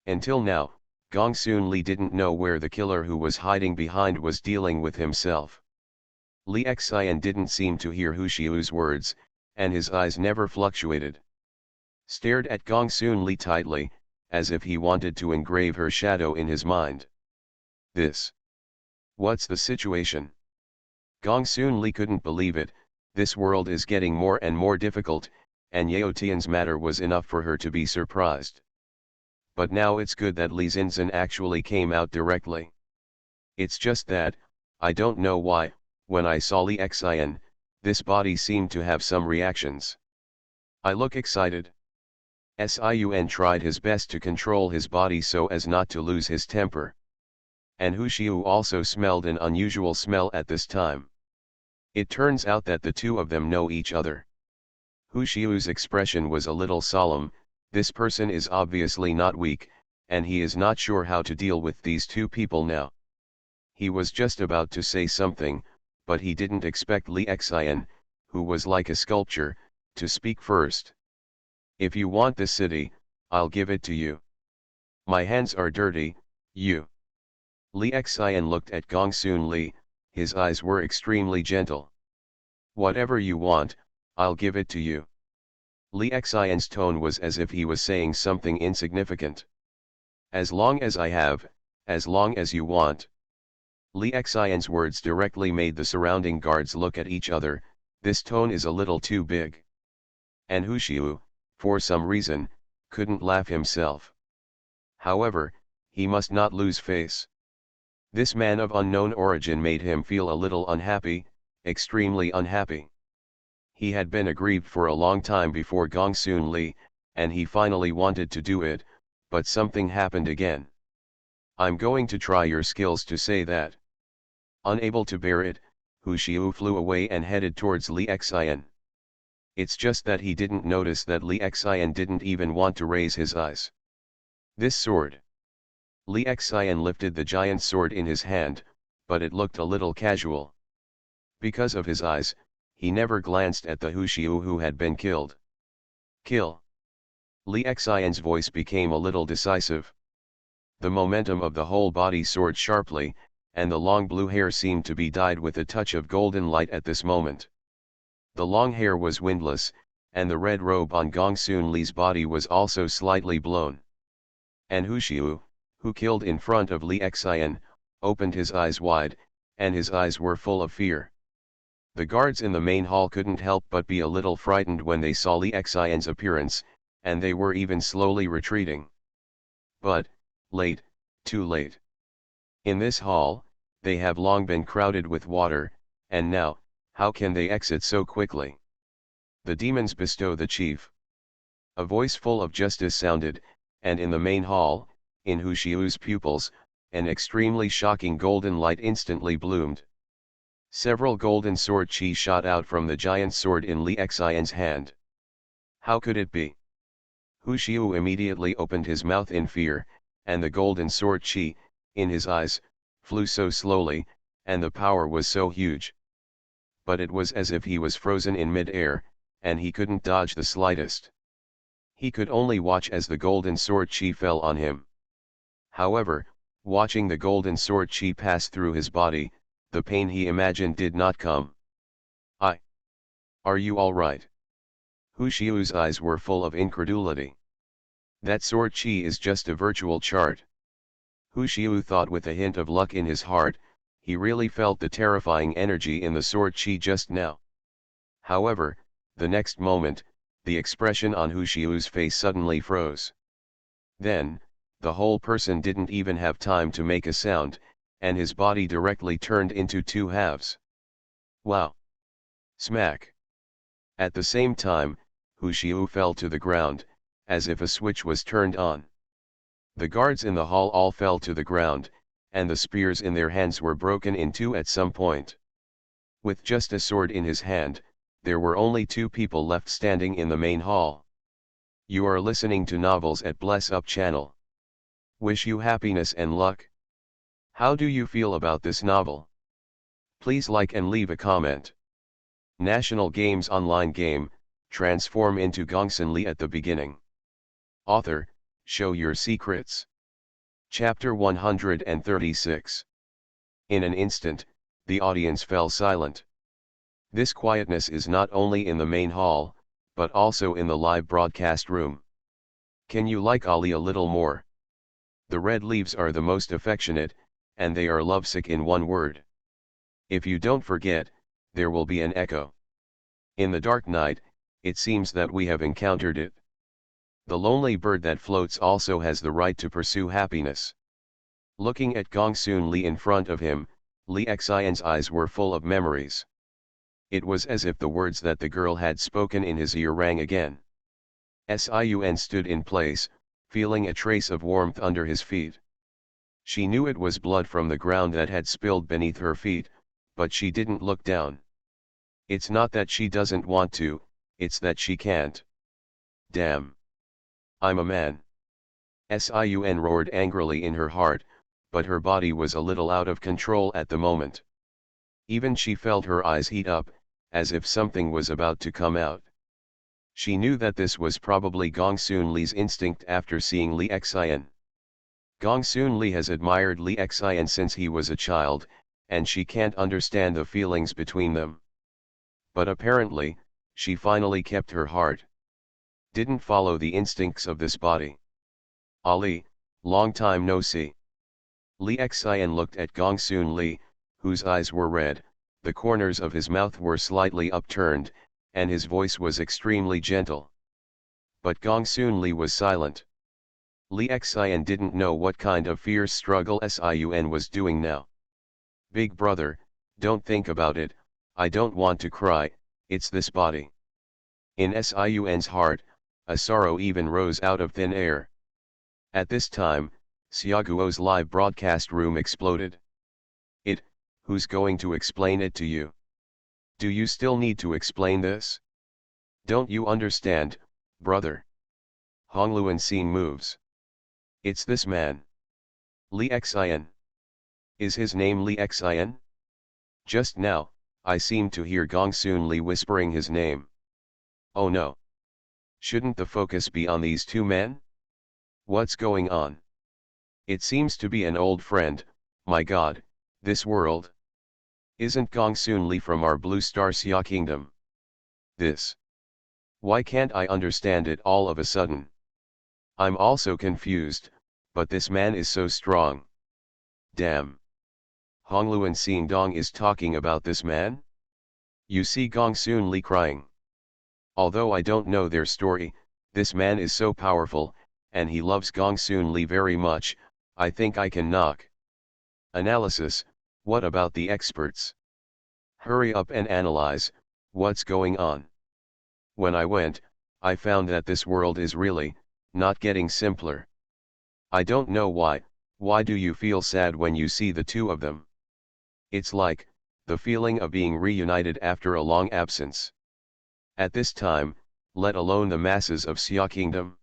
Speaker 1: Until now, Gongsunli didn't know where the killer who was hiding behind was dealing with himself. Li Xian didn't seem to hear Hu Xiu's words, and his eyes never fluctuated. Stared at Gongsunli tightly, as if he wanted to engrave her shadow in his mind. What's the situation? Gongsunli couldn't believe it. This world is getting more and more difficult, and Yao Tian's matter was enough for her to be surprised. But now it's good that Li Xinzhen actually came out directly. It's just that, I don't know why, when I saw Li Xian, this body seemed to have some reactions. I look excited. Sun tried his best to control his body so as not to lose his temper. And Hu Xiu also smelled an unusual smell at this time. It turns out that the two of them know each other. Hu Xiu's expression was a little solemn. This person is obviously not weak, and he is not sure how to deal with these two people now. He was just about to say something, but he didn't expect Li Xian, who was like a sculpture, to speak first. If you want the city, I'll give it to you. My hands are dirty, you. Li Xian looked at Gongsunli, his eyes were extremely gentle. Whatever you want, I'll give it to you. Li Xian's tone was as if he was saying something insignificant. As long as I have, as long as you want. Li Xian's words directly made the surrounding guards look at each other. This tone is a little too big. And Hu Xiu, for some reason, couldn't laugh himself. However, he must not lose face. This man of unknown origin made him feel a little unhappy, extremely unhappy. He had been aggrieved for a long time before Gongsunli, and he finally wanted to do it, but something happened again. I'm going to try your skills to say that. Unable to bear it, Hu Xiu flew away and headed towards Li Xian. It's just that he didn't notice that Li Xian didn't even want to raise his eyes. This sword. Li Xian lifted the giant sword in his hand, but it looked a little casual. Because of his eyes, he never glanced at the Hu Xiu who had been killed. Kill. Li Xian's voice became a little decisive. The momentum of the whole body soared sharply, and the long blue hair seemed to be dyed with a touch of golden light at this moment. The long hair was windless, and the red robe on Gongsunli's body was also slightly blown. And Hu Xiu, who killed in front of Li Xian, opened his eyes wide, and his eyes were full of fear. The guards in the main hall couldn't help but be a little frightened when they saw Li Xian's appearance, and they were even slowly retreating. But, late, too late. In this hall, they have long been crowded with water, and now, how can they exit so quickly? The demons bestow the chief. A voice full of justice sounded, and in the main hall, in Hu Xiu's pupils, an extremely shocking golden light instantly bloomed. Several golden sword chi shot out from the giant sword in Li Xian's hand. How could it be? Hu Xiu immediately opened his mouth in fear, and the golden sword chi, in his eyes, flew so slowly, and the power was so huge. But it was as if he was frozen in mid-air, and he couldn't dodge the slightest. He could only watch as the golden sword chi fell on him. However, watching the golden sword chi pass through his body, the pain he imagined did not come. Are you all right? Hu Xiu's eyes were full of incredulity. That sword chi is just a virtual chart. Hu Xiu thought with a hint of luck in his heart. He really felt the terrifying energy in the sword chi just now. However, the next moment, the expression on Hu Xiu's face suddenly froze. Then, the whole person didn't even have time to make a sound, and his body directly turned into two halves. Wow! Smack! At the same time, Hu Xiu fell to the ground, as if a switch was turned on. The guards in the hall all fell to the ground, and the spears in their hands were broken in two at some point. With just a sword in his hand, there were only two people left standing in the main hall. You are listening to Novels at Bless Up channel. Wish you happiness and luck. How do you feel about this novel? Please like and leave a comment. National Games online game, transform into Gongsunli at the beginning. Author, show your secrets. Chapter 136. In an instant, the audience fell silent. This quietness is not only in the main hall, but also in the live broadcast room. Can you like Ali a little more? The red leaves are the most affectionate, and they are lovesick in one word. If you don't forget, there will be an echo. In the dark night, it seems that we have encountered it. The lonely bird that floats also has the right to pursue happiness. Looking at Gongsunli in front of him, Li Xian's eyes were full of memories. It was as if the words that the girl had spoken in his ear rang again. Sun stood in place, feeling a trace of warmth under his feet. She knew it was blood from the ground that had spilled beneath her feet, but she didn't look down. It's not that she doesn't want to, it's that she can't. Damn! I'm a man. Sun roared angrily in her heart, but her body was a little out of control at the moment. Even she felt her eyes heat up, as if something was about to come out. She knew that this was probably Gongsunli's instinct after seeing Li Xian. Gongsunli has admired Li Xian since he was a child, and she can't understand the feelings between them. But apparently, she finally kept her heart. Didn't follow the instincts of this body. Ali, long time no see. Li Xian looked at Gongsunli, whose eyes were red, the corners of his mouth were slightly upturned, and his voice was extremely gentle. But Gongsunli was silent. Li Xian didn't know what kind of fierce struggle Sun was doing now. Big brother, don't think about it, I don't want to cry, it's this body. In Sun's heart, a sorrow even rose out of thin air. At this time, Xiaoguo's live broadcast room exploded. Who's going to explain it to you? Do you still need to explain this? Don't you understand, brother? Hongluan scene moves. It's this man. Li Xian. Is his name Li Xian? Just now, I seemed to hear Gongsunli whispering his name. Oh no. Shouldn't the focus be on these two men? What's going on? It seems to be an old friend, my god, this world. Isn't Gongsunli from our Blue Star Xia Kingdom? This. Why can't I understand it all of a sudden? I'm also confused, but this man is so strong. Damn. Hongluan Xing Dong is talking about this man? You see Gongsunli crying. Although I don't know their story, this man is so powerful, and he loves Gongsunli very much, I think I can knock. Analysis, what about the experts? Hurry up and analyze, what's going on? When I went, I found that this world is really, not getting simpler. I don't know why do you feel sad when you see the two of them? It's like, the feeling of being reunited after a long absence. At this time, let alone the masses of Xia Kingdom.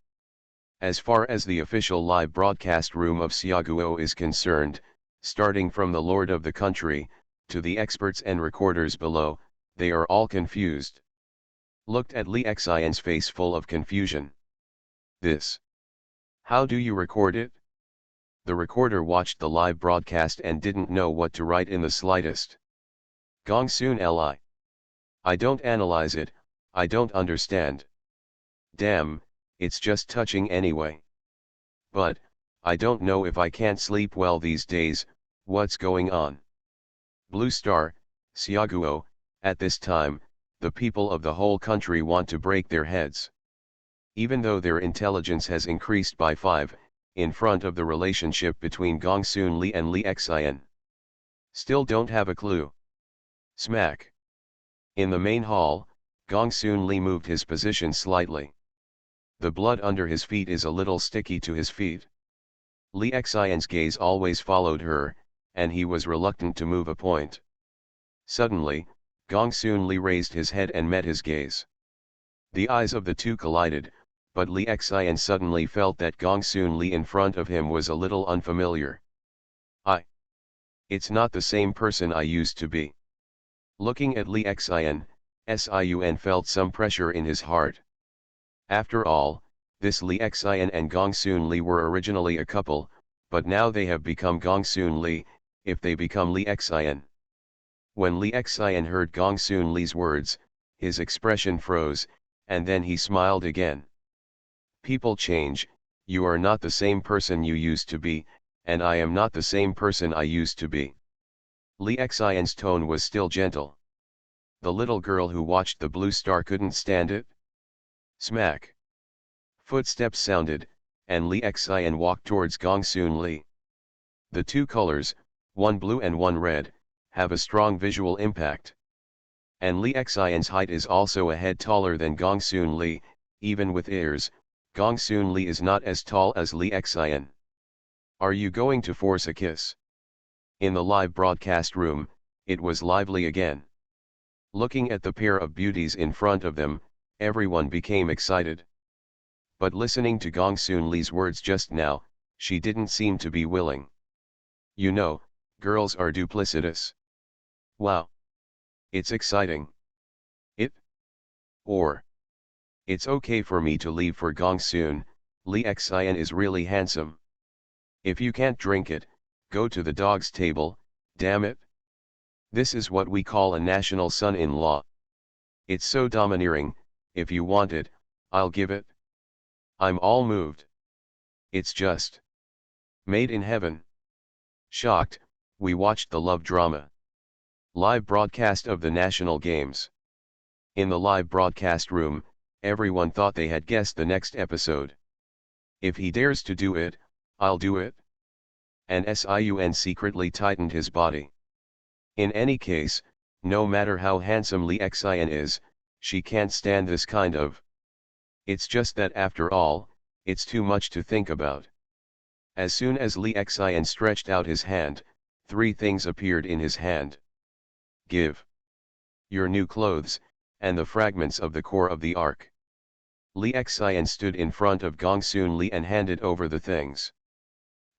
Speaker 1: As far as the official live broadcast room of Xiaoguo is concerned, starting from the lord of the country, to the experts and recorders below, they are all confused. Looked at Li Xian's face full of confusion. This. How do you record it? The recorder watched the live broadcast and didn't know what to write in the slightest. Gongsun Li. I don't analyze it, I don't understand. Damn, it's just touching anyway. But, I don't know if I can't sleep well these days, what's going on? Blue Star, Xiaoguo, at this time, the people of the whole country want to break their heads. Even though their intelligence has increased by 5, in front of the relationship between Gongsunli and Li Xian. Still don't have a clue. Smack. In the main hall, Gongsunli moved his position slightly. The blood under his feet is a little sticky to his feet. Li Xian's gaze always followed her, and he was reluctant to move a point. Suddenly, Gongsunli raised his head and met his gaze. The eyes of the two collided, but Li Xian suddenly felt that Gongsunli in front of him was a little unfamiliar. It's not the same person I used to be. Looking at Li Xian, Sun felt some pressure in his heart. After all, this Li Xian and Gongsunli were originally a couple, but now they have become Gongsunli, if they become Li Xian. When Li Xian heard Gongsunli's words, his expression froze, and then he smiled again. People change, you are not the same person you used to be, and I am not the same person I used to be. Li Xian's tone was still gentle. The little girl who watched the blue star couldn't stand it. Smack. Footsteps sounded, and Li Xian walked towards Gongsunli. The two colors, one blue and one red, have a strong visual impact. And Li Xian's height is also a head taller than Gongsunli, even with ears. Gongsunli is not as tall as Li Xian. Are you going to force a kiss? In the live broadcast room, it was lively again. Looking at the pair of beauties in front of them, everyone became excited. But listening to Gongsunli's words just now, she didn't seem to be willing. You know, girls are duplicitous. Wow. It's exciting. Or. It's okay for me to leave for Gongsun, Li Xian is really handsome. If you can't drink it, go to the dog's table, damn it. This is what we call a national son-in-law. It's so domineering, if you want it, I'll give it. I'm all moved. It's just made in heaven. Shocked, we watched the love drama. Live broadcast of the national games. In the live broadcast room, everyone thought they had guessed the next episode. If he dares to do it, I'll do it. And Sun secretly tightened his body. In any case, no matter how handsome Li Xian is, she can't stand this kind of. It's just that after all, it's too much to think about. As soon as Li Xian stretched out his hand, 3 things appeared in his hand. Give. Your new clothes, and the fragments of the core of the ark. Li Xian stood in front of Gongsunli and handed over the things.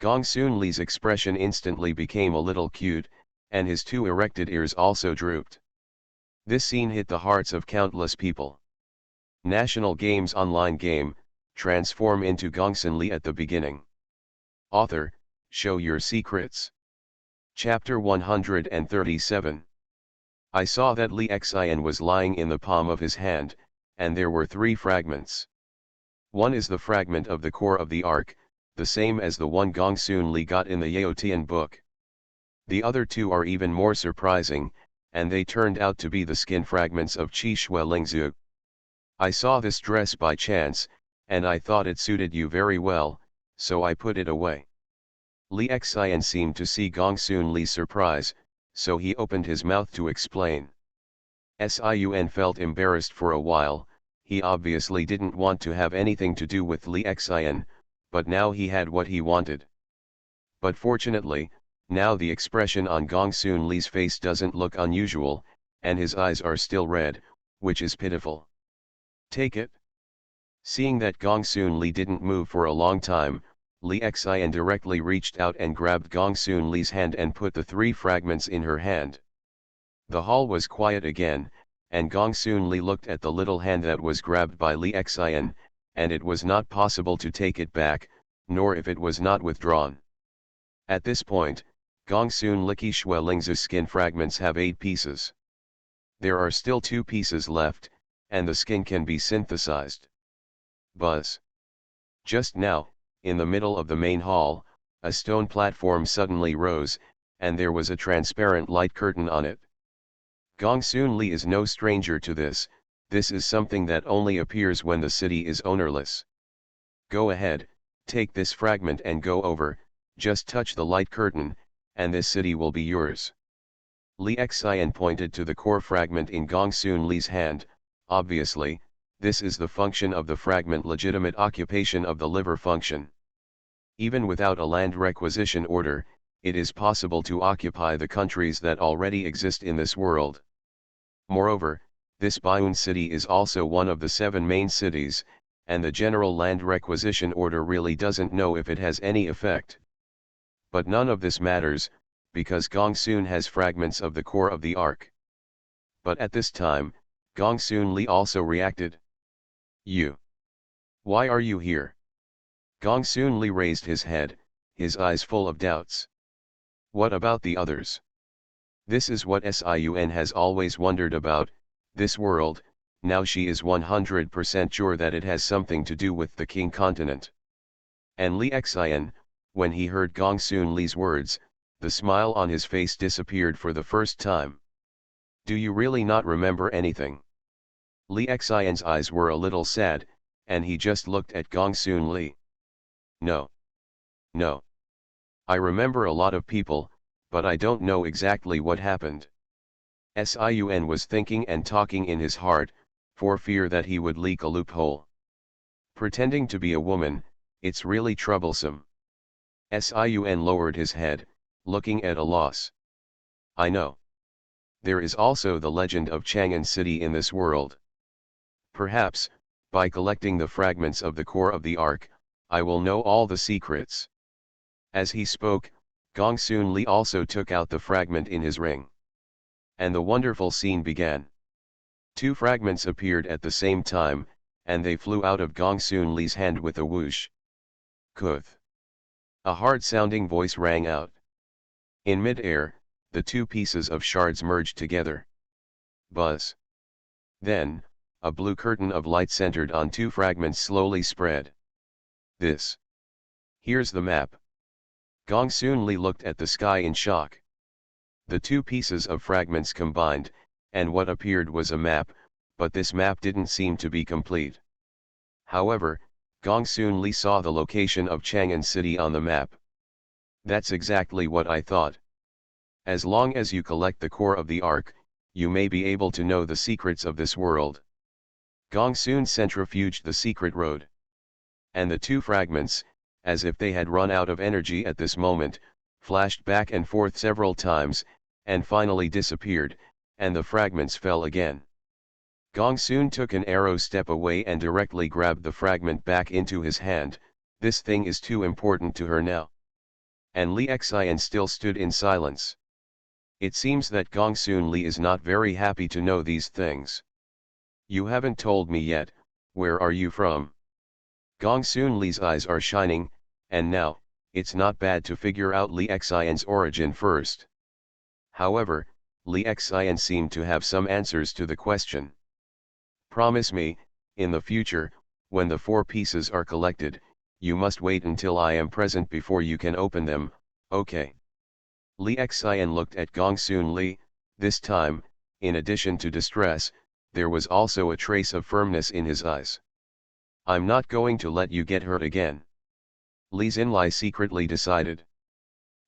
Speaker 1: Gongsunli's expression instantly became a little cute, and his 2 erected ears also drooped. This scene hit the hearts of countless people. National Games online game, transform into Gongsunli at the beginning. Author, show your secrets. Chapter 137. I saw that Li Xian was lying in the palm of his hand, and there were 3 fragments. One is the fragment of the core of the ark, the same as the one Gongsunli got in the Yaotian book. The other 2 are even more surprising, and they turned out to be the skin fragments of Qi Shui Lingzhu. I saw this dress by chance, and I thought it suited you very well, so I put it away. Li Xian seemed to see Gongsunli's surprise, so he opened his mouth to explain. Sun felt embarrassed for a while. He obviously didn't want to have anything to do with Li Xian, but now he had what he wanted. But fortunately, now the expression on Gongsunli's face doesn't look unusual, and his eyes are still red, which is pitiful. Take it. Seeing that Gongsunli didn't move for a long time, Li Xian directly reached out and grabbed Gongsunli's hand and put the 3 fragments in her hand. The hall was quiet again, and Gongsunli looked at the little hand that was grabbed by Li Xian, and it was not possible to take it back, nor if it was not withdrawn. At this point, Gongsunli Qi Shui Lingzhu's skin fragments have 8 pieces. There are still 2 pieces left, and the skin can be synthesized. Buzz. Just now, in the middle of the main hall, a stone platform suddenly rose, and there was a transparent light curtain on it. Gongsunli is no stranger to this. This is something that only appears when the city is ownerless. Go ahead, take this fragment and go over, just touch the light curtain, and this city will be yours. Li Xian pointed to the core fragment in Gongsunli's hand. Obviously, this is the function of the fragment, legitimate occupation of the liver function. Even without a land requisition order, it is possible to occupy the countries that already exist in this world. Moreover, this Baiyun city is also one of the 7 main cities, and the general land requisition order really doesn't know if it has any effect. But none of this matters, because Gongsun has fragments of the core of the ark. But at this time, Gongsunli also reacted. You. Why are you here? Gongsunli raised his head, his eyes full of doubts. What about the others? This is what Sun has always wondered about, this world. Now she is 100% sure that it has something to do with the King continent. And Li Xian, when he heard Gongsunli's words, the smile on his face disappeared for the first time. Do you really not remember anything? Li Xian's eyes were a little sad, and he just looked at Gongsunli. No. No. I remember a lot of people, but I don't know exactly what happened. Sun was thinking and talking in his heart, for fear that he would leak a loophole. Pretending to be a woman, it's really troublesome. Sun lowered his head, looking at a loss. I know. There is also the legend of Chang'an City in this world. Perhaps, by collecting the fragments of the core of the ark, I will know all the secrets. As he spoke, Gongsunli also took out the fragment in his ring. And the wonderful scene began. 2 fragments appeared at the same time, and they flew out of Gongsunli's hand with a whoosh. Kuth. A hard-sounding voice rang out. In mid-air, the 2 pieces of shards merged together. Buzz. Then, a blue curtain of light centered on 2 fragments slowly spread. This. Here's the map. Gongsunli looked at the sky in shock. The 2 pieces of fragments combined, and what appeared was a map, but this map didn't seem to be complete. However, Gongsunli saw the location of Chang'an City on the map. That's exactly what I thought. As long as you collect the core of the ark, you may be able to know the secrets of this world. Gongsun centrifuged the secret road. And the 2 fragments, as if they had run out of energy at this moment, flashed back and forth several times, and finally disappeared, and the fragments fell again. Gongsun took an arrow step away and directly grabbed the fragment back into his hand. This thing is too important to her now. And Li Xian still stood in silence. It seems that Gongsunli is not very happy to know these things. You haven't told me yet, where are you from? Gongsunli's eyes are shining, and now, it's not bad to figure out Li Xian's origin first. However, Li Xian seemed to have some answers to the question. Promise me, in the future, when the 4 pieces are collected, you must wait until I am present before you can open them, okay? Li Xian looked at Gongsunli. This time, in addition to distress, there was also a trace of firmness in his eyes. I'm not going to let you get hurt again. Li Xinlai secretly decided.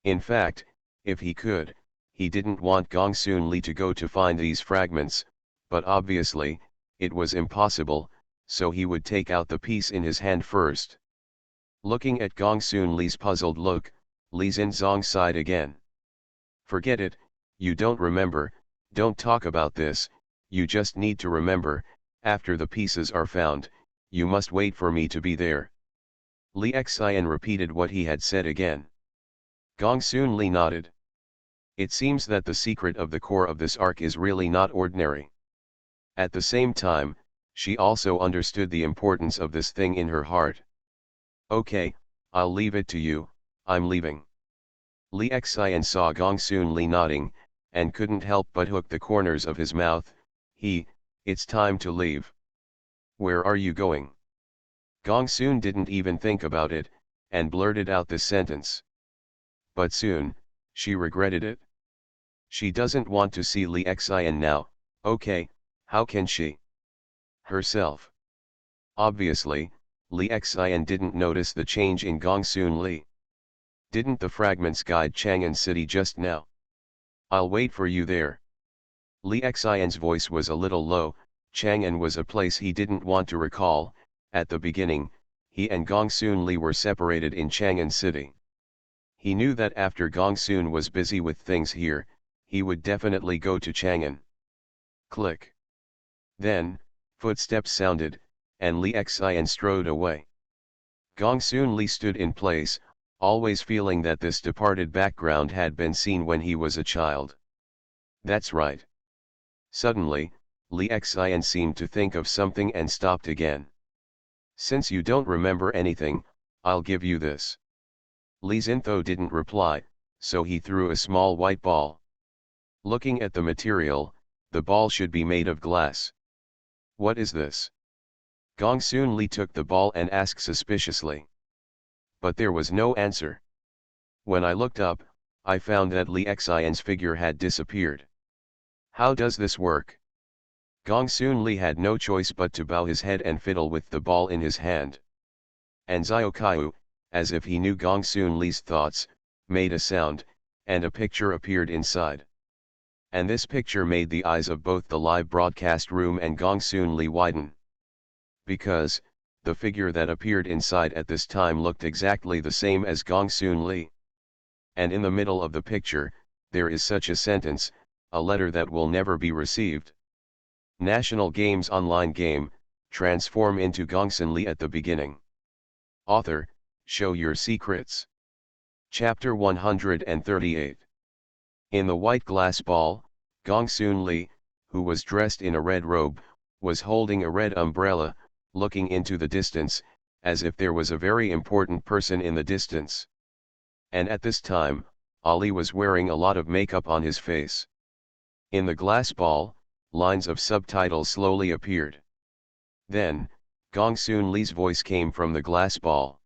Speaker 1: In fact, if he could, he didn't want Gongsunli to go to find these fragments, but obviously, it was impossible, so he would take out the piece in his hand first. Looking at Gongsunli's puzzled look, Li Xinzong sighed again. Forget it, you don't remember, don't talk about this, you just need to remember, after the pieces are found, you must wait for me to be there. Li Xian repeated what he had said again. Gongsunli nodded. It seems that the secret of the core of this ark is really not ordinary. At the same time, she also understood the importance of this thing in her heart. Okay, I'll leave it to you, I'm leaving. Li Xian saw Gongsunli nodding, and couldn't help but hook the corners of his mouth. It's time to leave. Where are you going? Gongsun didn't even think about it, and blurted out this sentence. But soon, she regretted it. She doesn't want to see Li Xian now. Okay, how can she? Herself. Obviously, Li Xian didn't notice the change in Gongsunli. Didn't the fragments guide Chang'an City just now? I'll wait for you there. Li Xian's voice was a little low. Chang'an was a place he didn't want to recall. At the beginning, he and Gongsunli were separated in Chang'an City. He knew that after Gongsun was busy with things here, he would definitely go to Chang'an. Click. Then, footsteps sounded, and Li Xian strode away. Gongsunli stood in place, always feeling that this departed background had been seen when he was a child. That's right. Suddenly, Li Xian seemed to think of something and stopped again. Since you don't remember anything, I'll give you this. Li Xintho didn't reply, so he threw a small white ball. Looking at the material, the ball should be made of glass. What is this? Gongsunli took the ball and asked suspiciously. But there was no answer. When I looked up, I found that Li Xian's figure had disappeared. How does this work? Gongsunli had no choice but to bow his head and fiddle with the ball in his hand. And Xiaokaiu, as if he knew Gongsunli's thoughts, made a sound, and a picture appeared inside. And this picture made the eyes of both the live broadcast room and Gongsunli widen. Because, the figure that appeared inside at this time looked exactly the same as Gongsunli. And in the middle of the picture, there is such a sentence, a letter that will never be received. National Games Online Game, transform into Gongsunli at the beginning. Author, show your secrets. Chapter 138. In the white glass ball, Gongsunli, who was dressed in a red robe, was holding a red umbrella, looking into the distance, as if there was a very important person in the distance. And at this time, Ali was wearing a lot of makeup on his face. In the glass ball, lines of subtitles slowly appeared. Then, Gongsunli's voice came from the glass ball.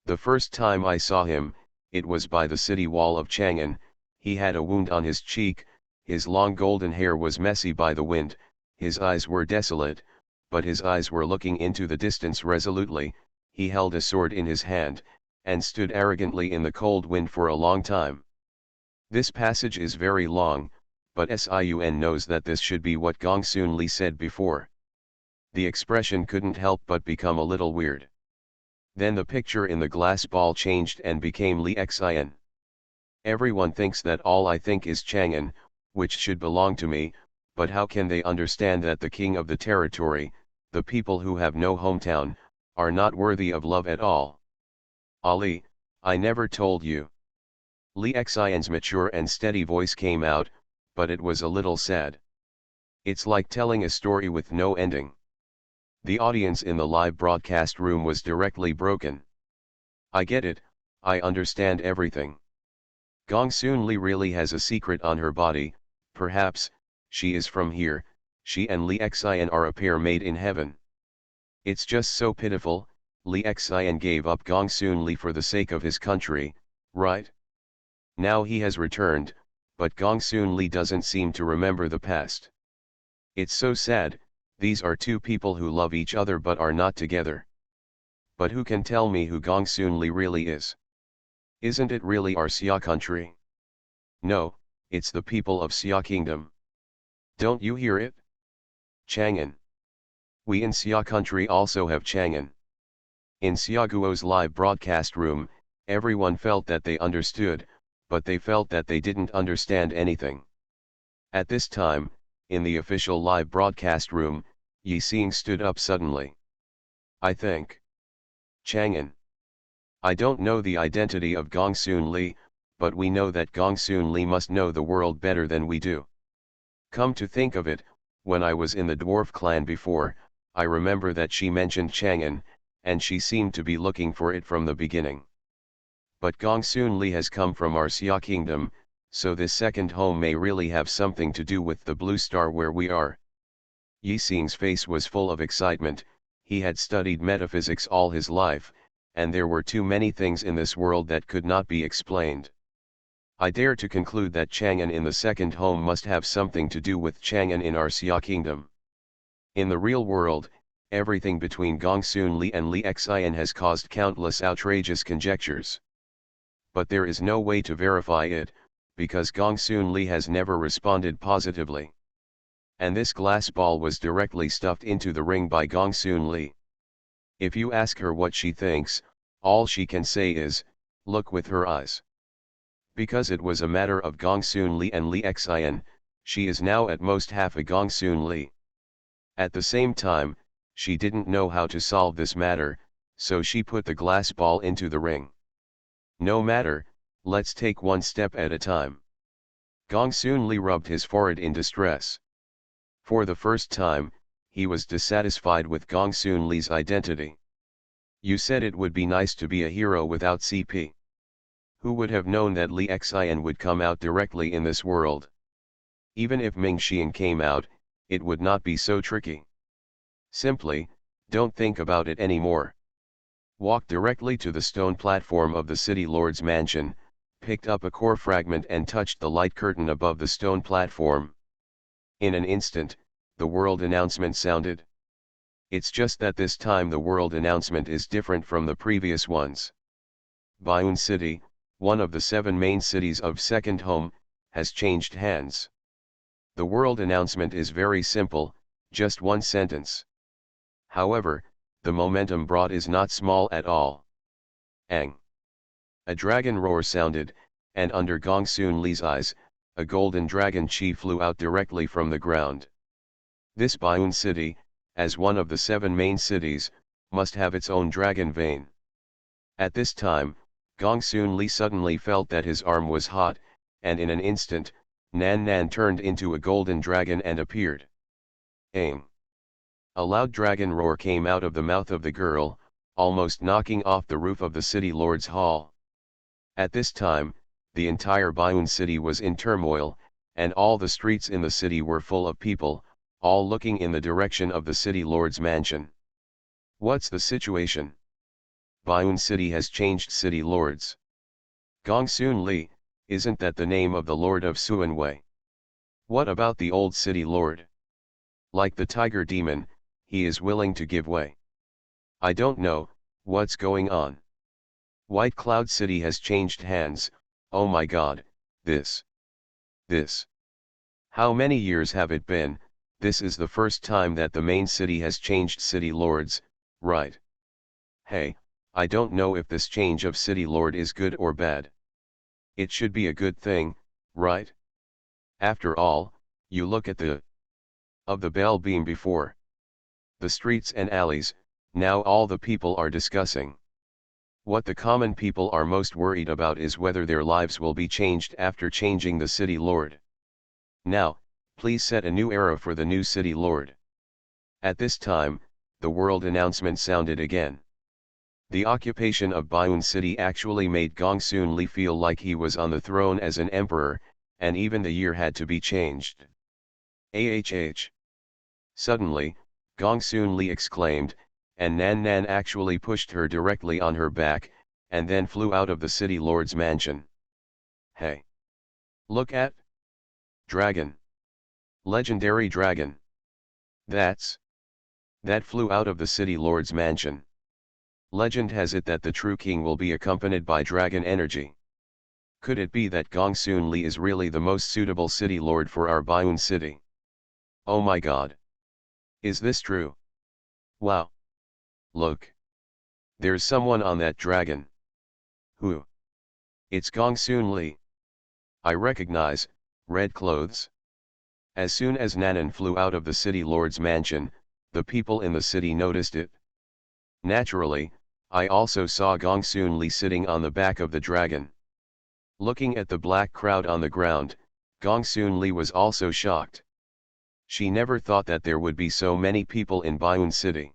Speaker 1: The first time I saw him, it was by the city wall of Chang'an. He had a wound on his cheek, his long golden hair was messy by the wind, his eyes were desolate, but his eyes were looking into the distance resolutely. He held a sword in his hand, and stood arrogantly in the cold wind for a long time. This passage is very long, but Sun knows that this should be what Gongsunli said before. The expression couldn't help but become a little weird. Then the picture in the glass ball changed and became Li Xian. Everyone thinks that all I think is Chang'an, which should belong to me, but how can they understand that the king of the territory, the people who have no hometown, are not worthy of love at all? Ali, I never told you. Li Xian's mature and steady voice came out, but it was a little sad. It's like telling a story with no ending. The audience in the live broadcast room was directly broken. I get it, I understand everything. Gongsunli really has a secret on her body, perhaps, she is from here, she and Li Xian are a pair made in heaven. It's just so pitiful, Li Xian gave up Gongsunli for the sake of his country, right? Now he has returned, but Gongsunli doesn't seem to remember the past. It's so sad, these are two people who love each other but are not together. But who can tell me who Gongsunli really is? Isn't it really our Xia country? No, it's the people of Xia Kingdom. Don't you hear it? Chang'an. We in Xia country also have Chang'an. In Xiaguo's live broadcast room, everyone felt that they understood, but they felt that they didn't understand anything. At this time, in the official live broadcast room, Yi Xing stood up suddenly. I think Chang'an. I don't know the identity of Gongsunli, but we know that Gongsunli must know the world better than we do. Come to think of it, when I was in the dwarf clan before, I remember that she mentioned Chang'an, and she seemed to be looking for it from the beginning. But Gongsunli has come from our Xia kingdom, so this second home may really have something to do with the blue star where we are. Yi Xing's face was full of excitement. He had studied metaphysics all his life, and there were too many things in this world that could not be explained. I dare to conclude that Chang'an in the second home must have something to do with Chang'an in our Xia kingdom. In the real world, everything between Gongsunli and Li Xian has caused countless outrageous conjectures. But there is no way to verify it, because Gongsunli has never responded positively. And this glass ball was directly stuffed into the ring by Gongsunli. If you ask her what she thinks, all she can say is, look with her eyes. Because it was a matter of Gongsunli and Li Xian, she is now at most half a Gongsunli. At the same time, she didn't know how to solve this matter, so she put the glass ball into the ring. No matter, let's take one step at a time. Gongsunli rubbed his forehead in distress. For the first time, he was dissatisfied with Gongsunli's identity. You said it would be nice to be a hero without CP. Who would have known that Li Xian would come out directly in this world? Even if Ming Xian came out, it would not be so tricky. Simply, don't think about it anymore. Walk directly to the stone platform of the city lord's mansion, picked up a core fragment and touched the light curtain above the stone platform. In an instant, the world announcement sounded. It's just that this time the world announcement is different from the previous ones. Baiun City, one of the 7 main cities of Second Home, has changed hands. The world announcement is very simple, just one sentence. However, the momentum brought is not small at all. Ang! A dragon roar sounded, and under Gongsunli's eyes, a golden dragon chi flew out directly from the ground. This Baiun city, as one of the 7 main cities, must have its own dragon vein. At this time, Gongsunli suddenly felt that his arm was hot, and in an instant, Nan Nan turned into a golden dragon and appeared. Aim! A loud dragon roar came out of the mouth of the girl, almost knocking off the roof of the city lord's hall. At this time, the entire Baiun city was in turmoil, and all the streets in the city were full of people, all looking in the direction of the city lord's mansion. What's the situation? Baiun city has changed city lords. Gongsunli, isn't that the name of the lord of Suanwei? What about the old city lord? Like the tiger demon, he is willing to give way. I don't know, what's going on? White Cloud City has changed hands, oh my god, this. How many years have it been? This is the first time that the main city has changed city lords, right? Hey, I don't know if this change of city lord is good or bad. It should be a good thing, right? After all, you look at the bell beam before. The streets and alleys, now all the people are discussing. What the common people are most worried about is whether their lives will be changed after changing the city lord. Now, please set a new era for the new city lord. At this time, the world announcement sounded again. The occupation of Baiun city actually made Gongsunli feel like he was on the throne as an emperor, and even the year had to be changed. AHH. Suddenly, Gongsunli exclaimed, and Nan Nan actually pushed her directly on her back, and then flew out of the city lord's mansion. Hey! Look at! Dragon! Legendary dragon! That flew out of the city lord's mansion. Legend has it that the true king will be accompanied by dragon energy. Could it be that Gongsunli is really the most suitable city lord for our Baiun city? Oh my god! Is this true? Wow! Look! There's someone on that dragon. Who? It's Gongsunli. I recognize, red clothes. As soon as Nanan flew out of the city lord's mansion, the people in the city noticed it. Naturally, I also saw Gongsunli sitting on the back of the dragon. Looking at the black crowd on the ground, Gongsunli was also shocked. She never thought that there would be so many people in Baiun city.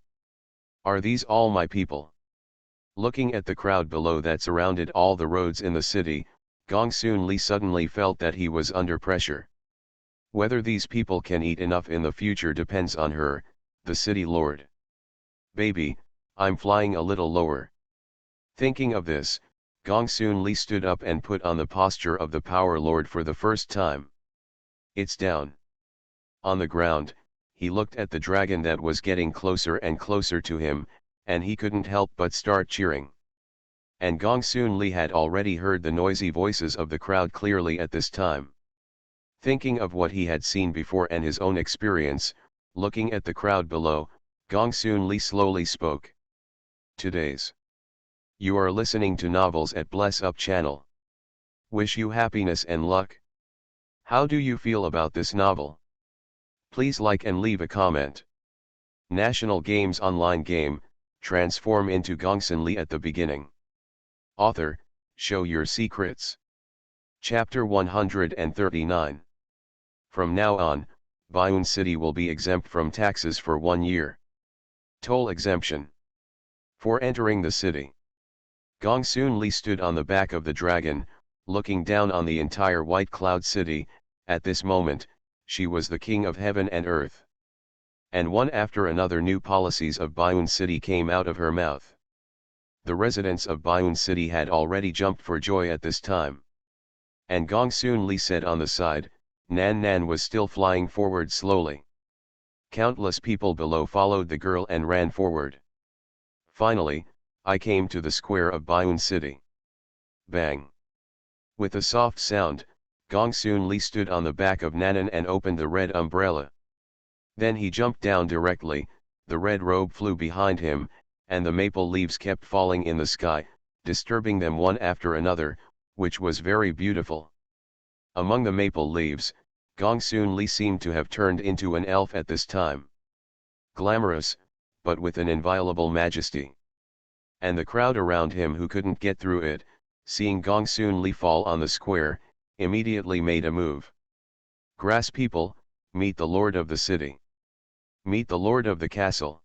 Speaker 1: Are these all my people? Looking at the crowd below that surrounded all the roads in the city, Gongsunli suddenly felt that he was under pressure. Whether these people can eat enough in the future depends on her, the city lord. Baby, I'm flying a little lower. Thinking of this, Gongsunli stood up and put on the posture of the Power Lord for the first time. It's down. On the ground, he looked at the dragon that was getting closer and closer to him, and he couldn't help but start cheering. And Gongsunli had already heard the noisy voices of the crowd clearly at this time. Thinking of what he had seen before and his own experience, looking at the crowd below, Gongsunli slowly spoke. Today's. You are listening to novels at Bless Up channel. Wish you happiness and luck. How do you feel about this novel? Please like and leave a comment. National Games online game, transform into Gongsunli at the beginning. Author, show your secrets. Chapter 139. From now on, Bayun City will be exempt from taxes for 1 year. Toll exemption. For entering the city. Gongsunli stood on the back of the dragon, looking down on the entire white cloud city. At this moment, she was the king of heaven and earth. And one after another new policies of Bayun City came out of her mouth. The residents of Bayun City had already jumped for joy at this time. And Gongsunli said on the side, Nan Nan was still flying forward slowly. Countless people below followed the girl and ran forward. Finally, I came to the square of Bayun City. Bang! With a soft sound, Gongsunli stood on the back of Nanan and opened the red umbrella. Then he jumped down directly, the red robe flew behind him, and the maple leaves kept falling in the sky, disturbing them one after another, which was very beautiful. Among the maple leaves, Gongsunli seemed to have turned into an elf at this time. Glamorous, but with an inviolable majesty. And the crowd around him who couldn't get through it, seeing Gongsunli fall on the square, immediately made a move. Grass people, meet the lord of the city. Meet the lord of the castle.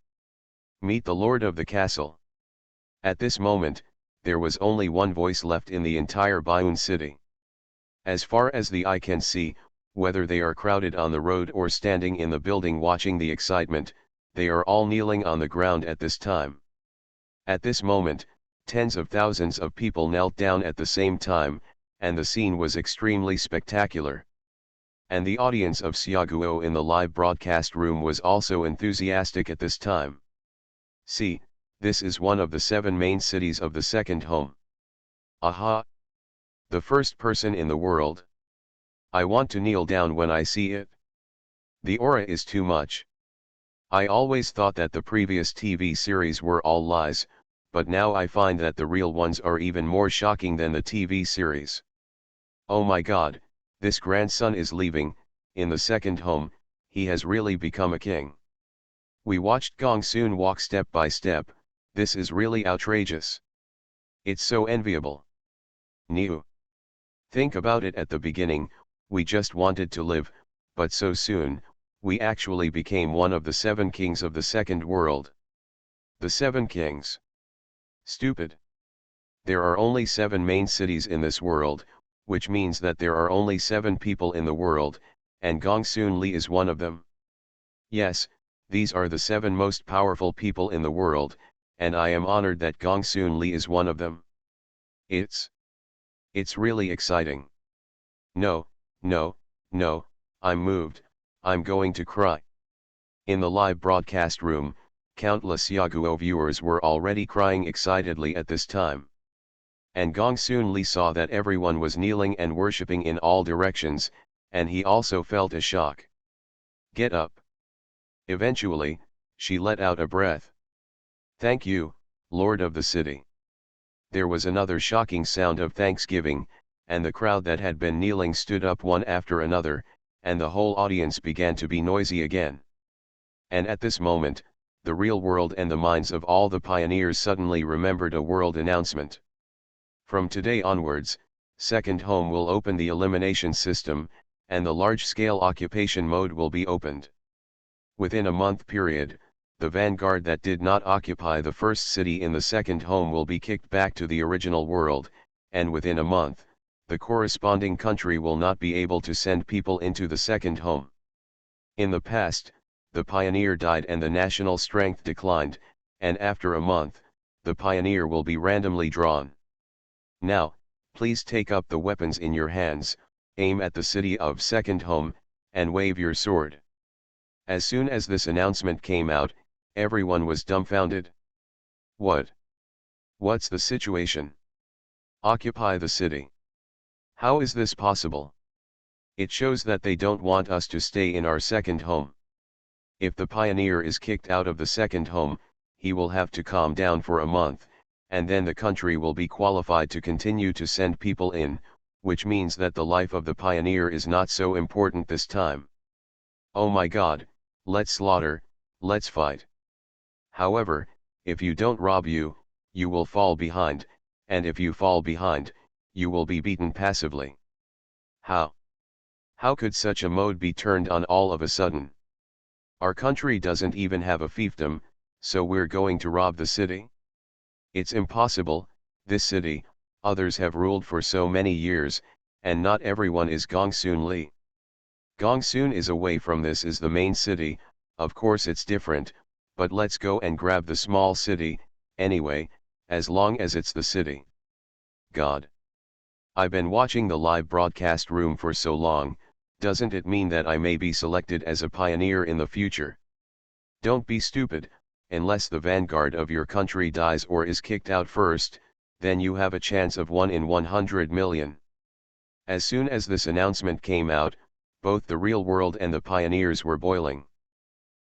Speaker 1: Meet the lord of the castle. At this moment, there was only one voice left in the entire Bayun city. As far as the eye can see, whether they are crowded on the road or standing in the building watching the excitement, they are all kneeling on the ground at this time. At this moment, tens of thousands of people knelt down at the same time, and the scene was extremely spectacular. And the audience of Xiaguo in the live broadcast room was also enthusiastic at this time. See, this is one of the 7 main cities of the second home. Aha! The first person in the world. I want to kneel down when I see it. The aura is too much. I always thought that the previous TV series were all lies, but now I find that the real ones are even more shocking than the TV series. Oh my God, this grandson is leaving, in the second home, he has really become a king. We watched Gongsun walk step by step, this is really outrageous. It's so enviable. Niu. Think about it, at the beginning, we just wanted to live, but so soon, we actually became one of the 7 kings of the second world. The 7 kings. Stupid. There are only 7 main cities in this world, which means that there are only 7 people in the world, and Gongsunli is one of them. Yes, these are the 7 most powerful people in the world, and I am honored that Gongsunli is one of them. It's really exciting. No, no, no, I'm moved, I'm going to cry. In the live broadcast room, countless Yaguo viewers were already crying excitedly at this time. And Gongsunli saw that everyone was kneeling and worshipping in all directions, and he also felt a shock. Get up. Eventually, she let out a breath. Thank you, Lord of the city. There was another shocking sound of thanksgiving, and the crowd that had been kneeling stood up one after another, and the whole audience began to be noisy again. And at this moment, the real world and the minds of all the pioneers suddenly remembered a world announcement. From today onwards, second home will open the elimination system, and the large-scale occupation mode will be opened. Within a month period, the vanguard that did not occupy the first city in the second home will be kicked back to the original world, and within a month, the corresponding country will not be able to send people into the second home. In the past, the pioneer died and the national strength declined, and after a month, the pioneer will be randomly drawn. Now, please take up the weapons in your hands, aim at the city of second home, and wave your sword. As soon as this announcement came out, everyone was dumbfounded. What? What's the situation? Occupy the city. How is this possible? It shows that they don't want us to stay in our second home. If the pioneer is kicked out of the second home, he will have to calm down for a month, and then the country will be qualified to continue to send people in, which means that the life of the pioneer is not so important this time. Oh my God, let's slaughter, let's fight. However, if you don't rob you will fall behind, and if you fall behind, you will be beaten passively. How? How could such a mode be turned on all of a sudden? Our country doesn't even have a fiefdom, so we're going to rob the city? It's impossible. This city, others have ruled for so many years, and not everyone is Gongsunli. Gongsun is away from this is the main city, of course it's different, but let's go and grab the small city, anyway, as long as it's the city. God. I've been watching the live broadcast room for so long, doesn't it mean that I may be selected as a pioneer in the future? Don't be stupid, unless the vanguard of your country dies or is kicked out first, then you have a chance of 1 in 100 million. As soon as this announcement came out, both the real world and the pioneers were boiling.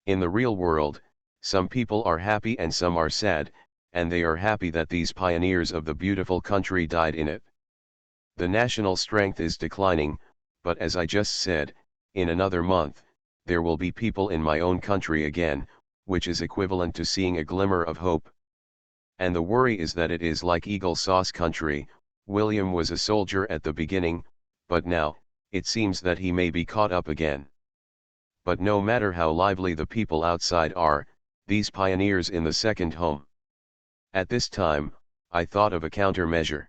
Speaker 1: In the real world, some people are happy and some are sad, and they are happy that these pioneers of the beautiful country died in it. The national strength is declining, but as I just said, in another month, there will be people in my own country again, which is equivalent to seeing a glimmer of hope. And the worry is that it is like Eagle Sauce country. William was a soldier at the beginning, but now, it seems that he may be caught up again. But no matter how lively the people outside are, these pioneers in the second home. At this time, I thought of a countermeasure.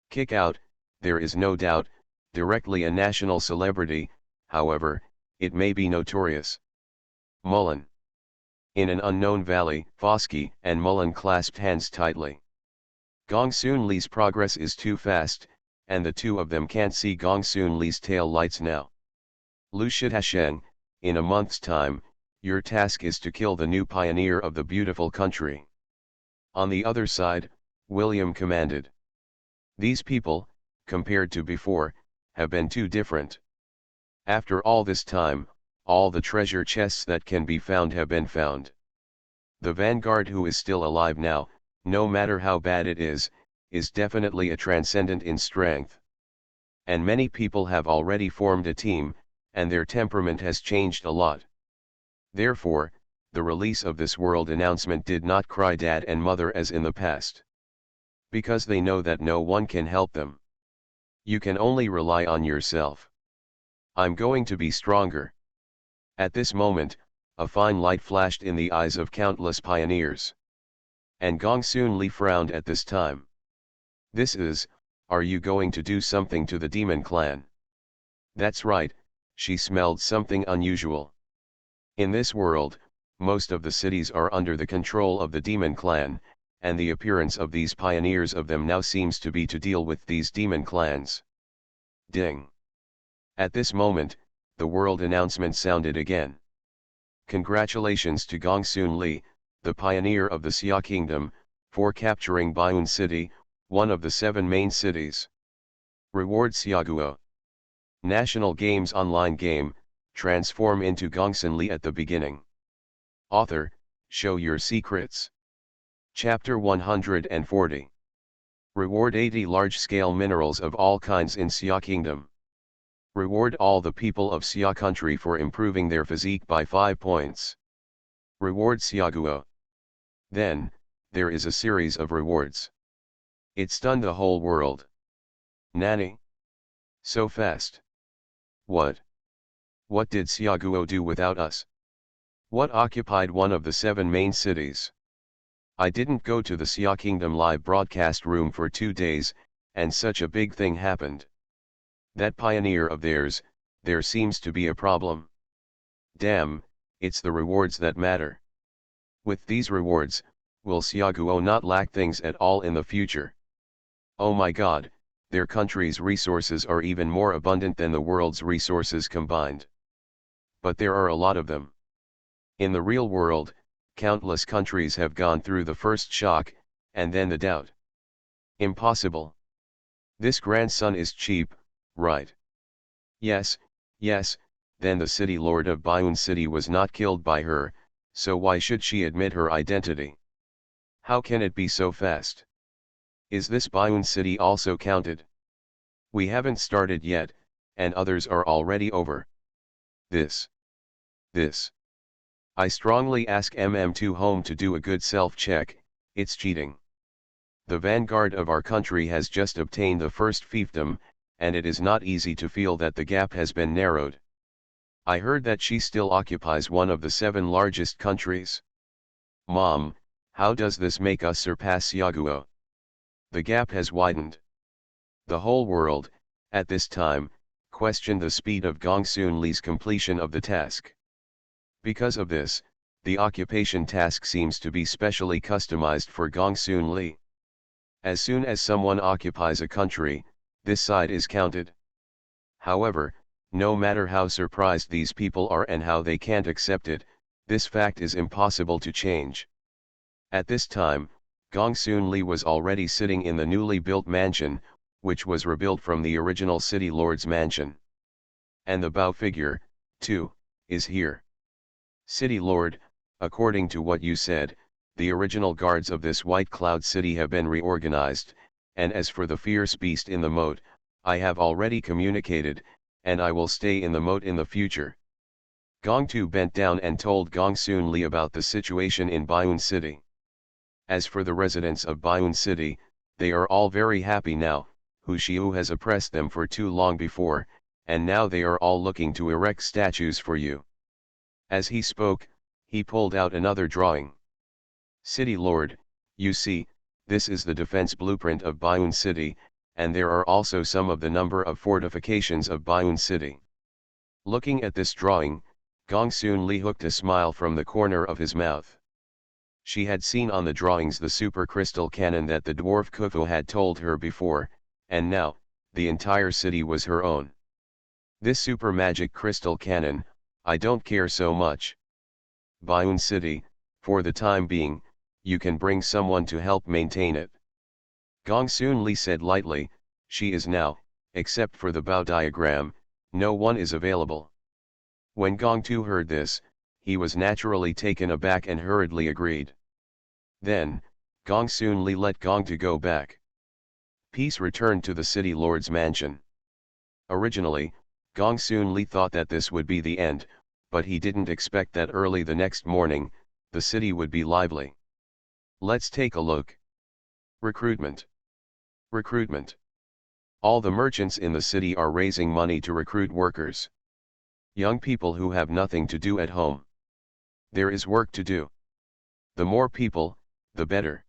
Speaker 1: Kick out, there is no doubt, directly a national celebrity, however, it may be notorious. Mullen. In an unknown valley, Foskey and Mullen clasped hands tightly. Gongsunli's progress is too fast, and the two of them can't see Gongsunli's tail lights now. Lu Shihasheng, in a month's time, your task is to kill the new pioneer of the beautiful country. On the other side, William commanded. These people, compared to before, have been too different. After all this time, all the treasure chests that can be found have been found. The vanguard who is still alive now, no matter how bad it is definitely a transcendent in strength. And many people have already formed a team, and their temperament has changed a lot. Therefore, the release of this world announcement did not cry dad and mother as in the past. Because they know that no one can help them. You can only rely on yourself. I'm going to be stronger. At this moment, a fine light flashed in the eyes of countless pioneers. And Gongsunli frowned at this time. This is, are you going to do something to the demon clan? That's right, she smelled something unusual. In this world, most of the cities are under the control of the demon clan, and the appearance of these pioneers of them now seems to be to deal with these demon clans. Ding. At this moment, the world announcement sounded again. Congratulations to Gongsunli, the pioneer of the Xia Kingdom, for capturing Baiyun City, one of the 7 main cities. Reward Xiaguo. National Games online game, transform into Gongsunli at the beginning. Author, show your secrets. Chapter 140. Reward 80 large-scale minerals of all kinds in Xia Kingdom. Reward all the people of Xia country for improving their physique by 5 points. Reward Xiaguo. Then, there is a series of rewards. It stunned the whole world. Nani? So fast. What? What did Xiaguo do without us? What occupied one of the 7 main cities? I didn't go to the Xia Kingdom live broadcast room for 2 days, and such a big thing happened. That pioneer of theirs, there seems to be a problem. Damn, it's the rewards that matter. With these rewards, will Xiaguo not lack things at all in the future? Oh my God, their country's resources are even more abundant than the world's resources combined. But there are a lot of them. In the real world, countless countries have gone through the first shock, and then the doubt. Impossible. This grandson is cheap, right? Yes, yes, then the city lord of Bayun City was not killed by her, so why should she admit her identity? How can it be so fast? Is this Bayun City also counted? We haven't started yet, and others are already over. This. I strongly ask MM2 Home to do a good self-check, it's cheating. The vanguard of our country has just obtained the first fiefdom, and it is not easy to feel that the gap has been narrowed. I heard that she still occupies one of the 7 largest countries. Mom, how does this make us surpass Yaguo? The gap has widened. The whole world, at this time, questioned the speed of Gongsunli's completion of the task. Because of this, the occupation task seems to be specially customized for Gongsunli. As soon as someone occupies a country, this side is counted. However, no matter how surprised these people are and how they can't accept it, this fact is impossible to change. At this time, Gongsunli was already sitting in the newly built mansion, which was rebuilt from the original city lord's mansion. And the Bao figure, too, is here. City Lord, according to what you said, the original guards of this white cloud city have been reorganized, and as for the fierce beast in the moat, I have already communicated, and I will stay in the moat in the future. Gongtu bent down and told Gongsunli about the situation in Bayun City. As for the residents of Bayun City, they are all very happy now, Hu Xiu has oppressed them for too long before, and now they are all looking to erect statues for you. As he spoke, he pulled out another drawing. City Lord, you see, this is the defense blueprint of Bayun City, and there are also some of the number of fortifications of Bayun City. Looking at this drawing, Gongsunli hooked a smile from the corner of his mouth. She had seen on the drawings the super crystal cannon that the dwarf Kufu had told her before, and now, the entire city was her own. This super magic crystal cannon, I don't care so much. Bayun City, for the time being, you can bring someone to help maintain it. Gongsunli said lightly, she is now, except for the Bao diagram, no one is available. When Gongtu heard this, he was naturally taken aback and hurriedly agreed. Then, Gongsunli let Gongtu go back. Peace returned to the city lord's mansion. Originally, Gongsunli thought that this would be the end, but he didn't expect that early the next morning, the city would be lively. Let's take a look. Recruitment. Recruitment. All the merchants in the city are raising money to recruit workers. Young people who have nothing to do at home. There is work to do. The more people, the better.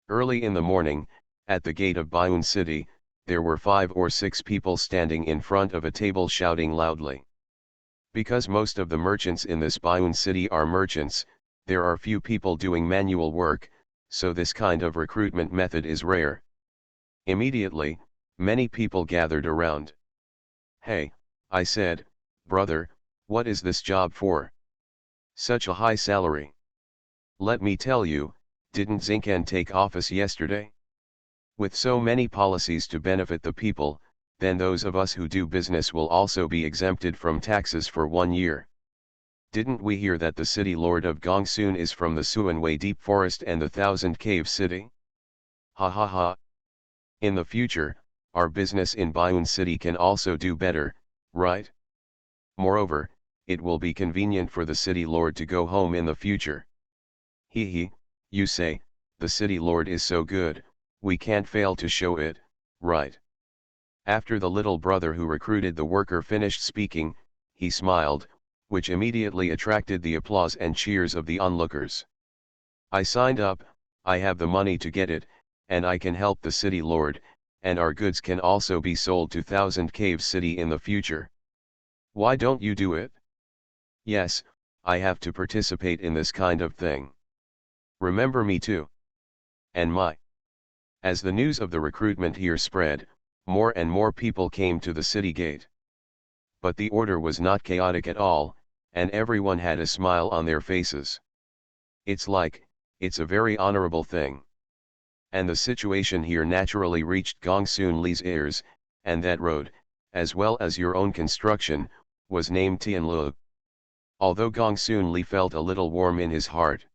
Speaker 1: Early in the morning, at the gate of Bayun City, there were 5 or 6 people standing in front of a table shouting loudly. Because most of the merchants in this Bayun City are merchants, there are few people doing manual work, so this kind of recruitment method is rare. Immediately, many people gathered around. Hey, I said, brother, what is this job for? Such a high salary. Let me tell you, didn't Zinken take office yesterday? With so many policies to benefit the people, then those of us who do business will also be exempted from taxes for 1 year. Didn't we hear that the city lord of Gongsun is from the Suanwei Deep Forest and the Thousand Cave City? Ha ha ha. In the future, our business in Bayun City can also do better, right? Moreover, it will be convenient for the city lord to go home in the future. Hee hee, you say, the city lord is so good, we can't fail to show it, right? After the little brother who recruited the worker finished speaking, he smiled, which immediately attracted the applause and cheers of the onlookers. I signed up, I have the money to get it, and I can help the city lord, and our goods can also be sold to Thousand Cave City in the future. Why don't you do it? Yes, I have to participate in this kind of thing. Remember me too. And my As the news of the recruitment here spread, more and more people came to the city gate. But the order was not chaotic at all, and everyone had a smile on their faces. It's a very honorable thing. And the situation here naturally reached Gongsunli's ears, and that road, as well as your own construction, was named Tianlu. Although Gongsunli felt a little warm in his heart.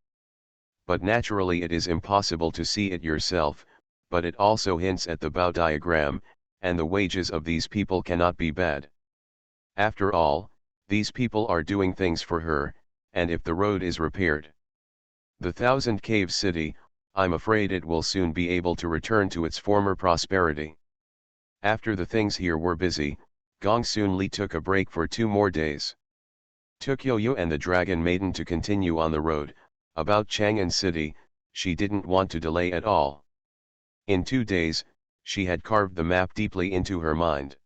Speaker 1: But naturally it is impossible to see it yourself, but it also hints at the Bao diagram, and the wages of these people cannot be bad. After all, these people are doing things for her, and if the road is repaired, the Thousand Cave City, I'm afraid it will soon be able to return to its former prosperity. After the things here were busy, Gongsunli took a break for 2 more days. Took Yo-Yo and the Dragon Maiden to continue on the road. About Chang'an City, she didn't want to delay at all. In 2 days, she had carved the map deeply into her mind.